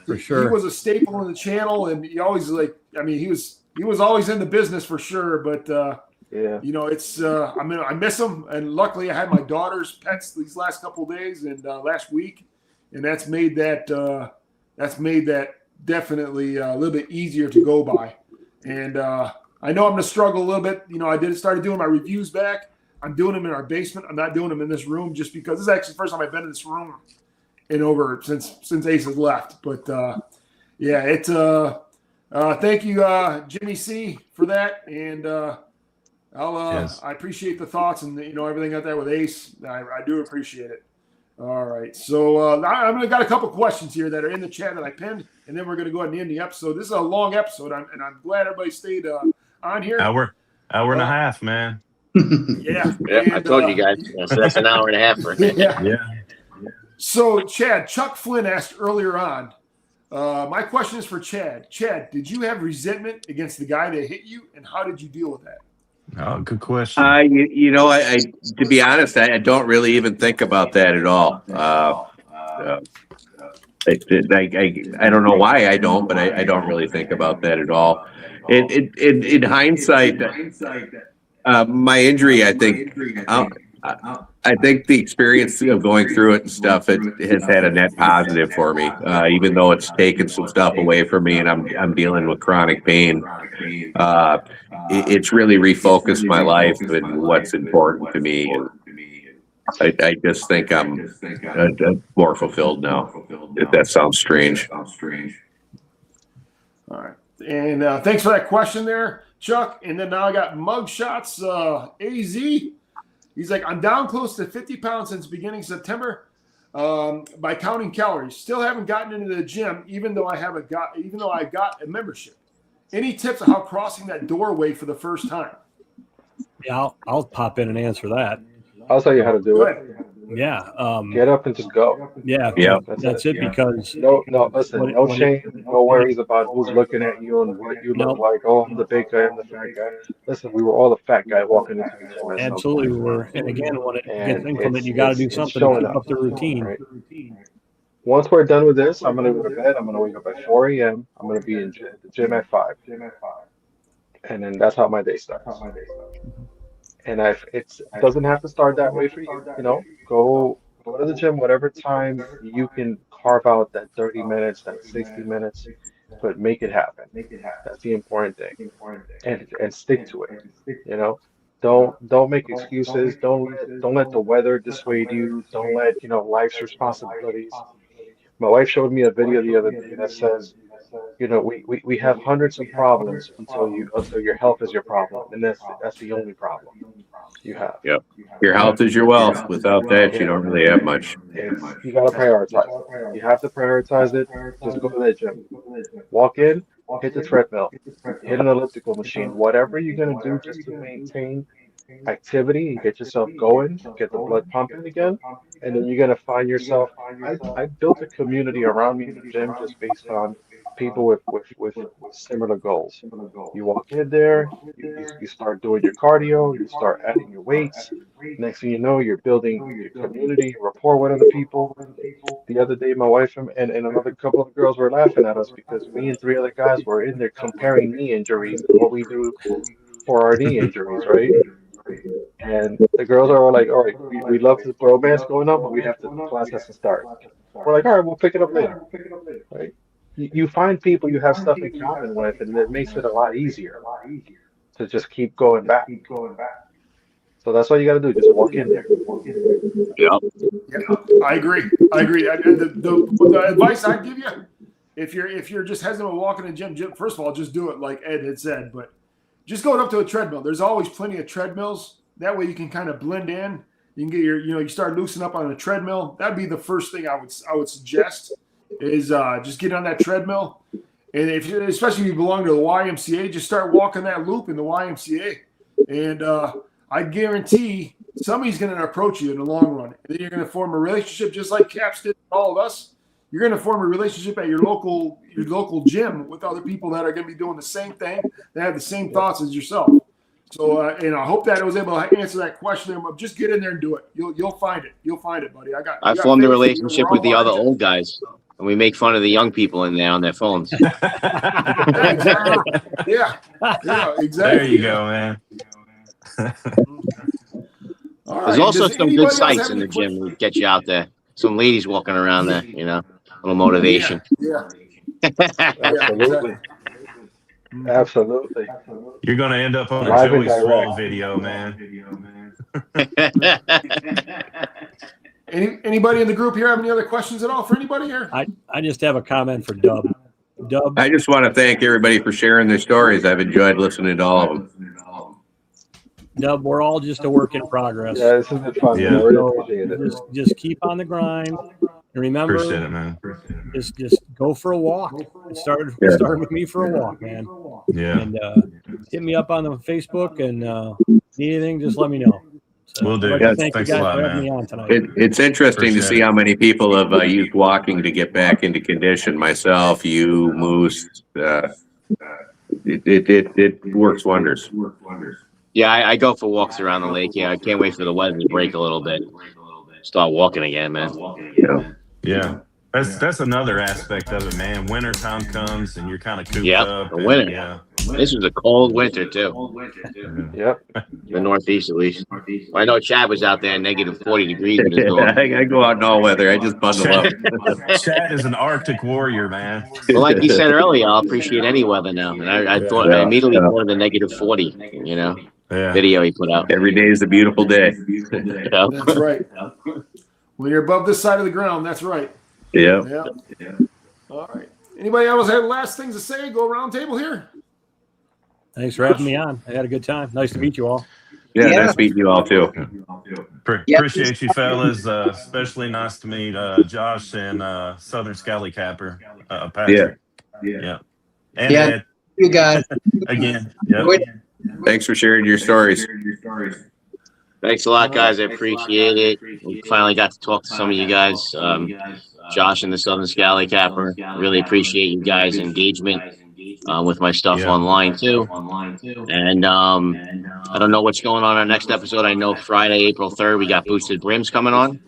for sure, he was a staple in the channel, and he always he was always in the business for sure. But you know, it's I miss him, and luckily I had my daughter's pets these last couple of days and last week, and that's made that definitely a little bit easier to go by. And I know I'm going to struggle a little bit. You know, I started doing my reviews back. I'm doing them in our basement. I'm not doing them in this room just because this is actually the first time I've been in this room in over since Ace has left. But yeah, it's thank you, Jimmy C, for that. And I appreciate the thoughts and you know everything out there with Ace. I do appreciate it. All right, so I'm got a couple questions here that are in the chat that I pinned, and then we're going to go ahead and end the episode. This is a long episode, and I'm glad everybody stayed on here. Hour and a half, man. Yeah, and, I told you guys. So that's an hour and a half for me. Yeah. So, Chad, Chuck Flynn asked earlier on. My question is for Chad. Chad, did you have resentment against the guy that hit you, and how did you deal with that? Oh, good question. You know, I to be honest, I don't really even think about that at all. I don't know why I don't, but I don't really think about that at all. In hindsight, my injury, I think the experience of going through it and stuff, it has had a net positive for me, even though it's taken some stuff away from me and I'm dealing with chronic pain. It's really refocused my life and what's important to me. I just think I'm more fulfilled now. If that sounds strange. All right. And thanks for that question there, Chuck. And then now I got Mugshots AZ. He's like, I'm down close to 50 pounds since beginning September by counting calories. Still haven't gotten into the gym, even though I got a membership. Any tips on how crossing that doorway for the first time? Yeah, I'll pop in and answer that. I'll tell you how to do it. Yeah. Get up and just go. Yeah. Yeah. That's it. Because No, listen, no shame, no worries about who's looking at you and what you look like. Oh, I'm the big guy, I'm the fat guy. Listen, we were all the fat guy walking into the gym. absolutely we were. And again, when it gets And inclement, you it's- got to do it's something to showing keep up the routine. right? Once we're done with this, I'm gonna go to bed. I'm gonna wake up at 4 a.m. I'm gonna be in the gym at 5. And then that's how my day starts. And it doesn't have to start that way for you. You know, go to the gym whatever time you can carve out that 30 minutes, that 60 minutes, but make it happen. That's the important thing. And stick to it. You know, don't make excuses. Don't let the weather dissuade you. Don't let, life's responsibilities. My wife showed me a video the other day that says, we have hundreds of problems until your health is your problem, and that's the only problem you have. Yep. Your health is your wealth. Without that, you don't really have much. You gotta prioritize it. You have to prioritize it. Just go to the gym. Walk in, hit the treadmill, hit an elliptical machine, whatever you're gonna do just to maintain activity and get yourself going, get the blood pumping again, and then you're gonna find yourself. I built a community around me in the gym just based on people with similar goals. You walk in there, you start doing your cardio, you start adding your weights. Next thing you know, you're building your community, rapport with other people. The other day, my wife and another couple of girls were laughing at us because me and 3 other guys were in there comparing knee injuries and what we do for our knee injuries, right? And the girls are all like, all right, we love the romance going on, but we have to, class has to start. We're like, all right, we'll pick it up later, right? You find people you have stuff in common with, and it makes it a lot easier to just keep going back. So that's all you got to do, just walk in there. Yep. Yeah, I agree. The advice I give you, if you're just hesitant to walk in the gym, first of all, just do it like Ed had said, but just going up to a treadmill. There's always plenty of treadmills. That way you can kind of blend in. You can get you start loosening up on a treadmill. That'd be the first thing I would suggest is just get on that treadmill. And especially if you belong to the YMCA, just start walking that loop in the YMCA. And I guarantee somebody's going to approach you in the long run. And then you're going to form a relationship just like Caps did with all of us. You're going to form a relationship at your local gym with other people that are going to be doing the same thing, that have the same thoughts as yourself. So, and I hope that I was able to answer that question. Just get in there and do it. You'll find it. You'll find it, buddy. I formed a relationship with the other old guys, and we make fun of the young people in there on their phones. Yeah, exactly. There you go, man. All right. There's also Does some anybody good else sights have in the any gym that get you out there. Some ladies walking around there, a little motivation. Yeah. Absolutely. Absolutely. You're going to end up on a Live and Joey Swole direct. video, man. Anybody in the group here have any other questions at all for anybody here? I just have a comment for Dub. Dub, I just want to thank everybody for sharing their stories. I've enjoyed listening to all of them. Dub, we're all just a work in progress. Yeah, this has been fun. Yeah. Man. I really So appreciate it. just keep on the grind. And remember, Appreciate it, man. just go for a walk. It started with me for a walk, man. Yeah. And hit me up on the Facebook and need anything, just let me know. So, Will do. I'd like to Yes, thank thanks you a guys lot, for having man. me on tonight. It's interesting to Appreciate see it. how many people have used walking to get back into condition. Myself, you, Moose. It works wonders. Yeah, I go for walks around the lake. Yeah, I can't wait for the weather to break a little bit. Start walking again, man. Yeah. Yeah. That's another aspect of it, man. Winter time comes and you're kind of cooped Yep, up. the and, winter. Yeah. This was a cold winter, too. Yep. The Northeast, at least. I know Chad was out there negative 40 degrees in his door. I go out in all weather. I just bundle up. Chad is an Arctic warrior, man. Well, like you said earlier, I'll appreciate any weather now. And I immediately thought of the negative 40, Yeah. video he put out. Every day is a beautiful day. Yeah. That's right. When you're above this side of the ground, that's right. Yeah. Yeah. All right. Anybody else have last things to say? Go around table here. Thanks for having me on. I had a good time. Nice to meet you all. Yeah, Yeah. nice meeting you all too. Yeah. Appreciate you fellas. Especially nice to meet Josh and Southern Scally Capper, Patrick. Yeah. And Yeah. Ed, You guys. again. Yep. Thanks for sharing your stories. Thanks a lot, guys. I appreciate it. We finally got to talk to some of you guys. Josh and the Southern Scally Capper. Really appreciate you guys' engagement with my stuff online too. And I don't know what's going on our next episode. I know Friday, April 3rd, we got Boosted Brims coming on.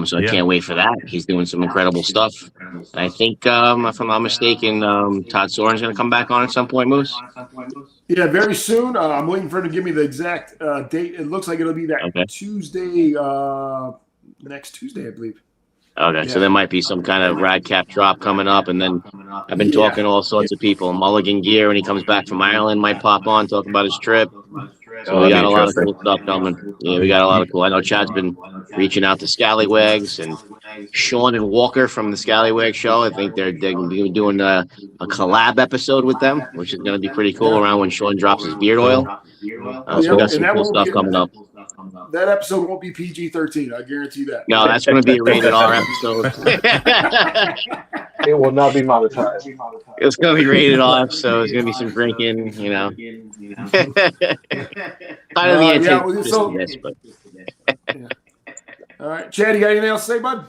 So I can't wait for that. He's doing some incredible stuff. And I think, if I'm not mistaken, Todd Soren's going to come back on at some point, Moose. Yeah, very soon. I'm waiting for him to give me the exact date. It looks like it'll be that Tuesday, next Tuesday, I believe. Okay, so there might be some kind of rad cap drop coming up, and then I've been talking to all sorts of people. Mulligan Gear, when he comes back from Ireland, might pop on, talk about his trip. So we got a lot of cool stuff coming. Yeah, we got a lot of cool. I know Chad's been reaching out to Scallywags and Sean and Walker from the Scallywag show. I think they're doing a collab episode with them, which is going to be pretty cool around when Sean drops his beard oil. So we got some cool stuff coming up. That episode won't be PG-13. I guarantee that. No, that's going to be a rated R episode. It will not be monetized. It's going to be rated R, so there's going to be some drinking, you know. Kind of the antithesis, but. All right, Chad, you got anything else to say, bud?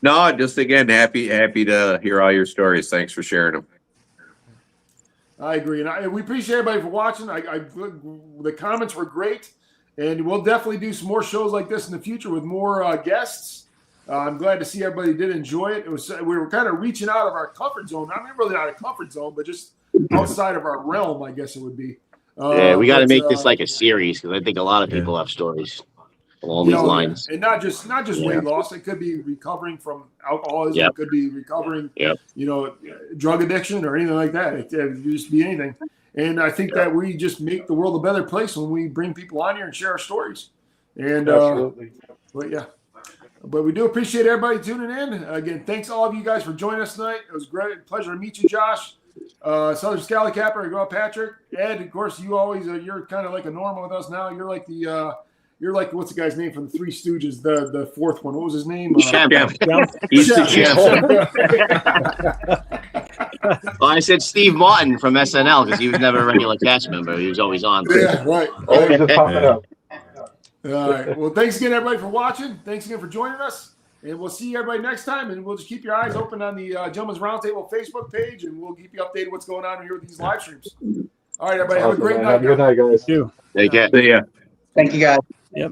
No, just again, happy to hear all your stories. Thanks for sharing them. I agree, and we appreciate everybody for watching. The comments were great, and we'll definitely do some more shows like this in the future with more guests. I'm glad to see everybody did enjoy it. We were kind of reaching out of our comfort zone. I mean, really not a comfort zone, but just outside of our realm, I guess it would be. Yeah, we got to make this like a series because I think a lot of people have stories along these lines. And not just weight loss. It could be recovering from alcoholism. It could be recovering, drug addiction or anything like that. It could just be anything. And I think that we just make the world a better place when we bring people on here and share our stories. And Absolutely. But we do appreciate everybody tuning in. Again, thanks all of you guys for joining us tonight. It was great. Pleasure to meet you, Josh. Southern Scally Capper, go Patrick. Ed, of course, you always you're kind of like a normal with us now. You're like you're like, what's the guy's name from the Three Stooges? The fourth one. What was his name? Champ. He's the champ. Well, I said Steve Martin from SNL because he was never a regular cast member. He was always on. Yeah, right. Always just popping up. All right. Well, thanks again, everybody, for watching. Thanks again for joining us. And we'll see everybody next time. And we'll just keep your eyes open on the Gentleman's Roundtable Facebook page, and we'll keep you updated what's going on here with these live streams. All right, everybody. Have a great night. Have a good night, guys. You. Take care. See ya. Thank you, guys. Yep.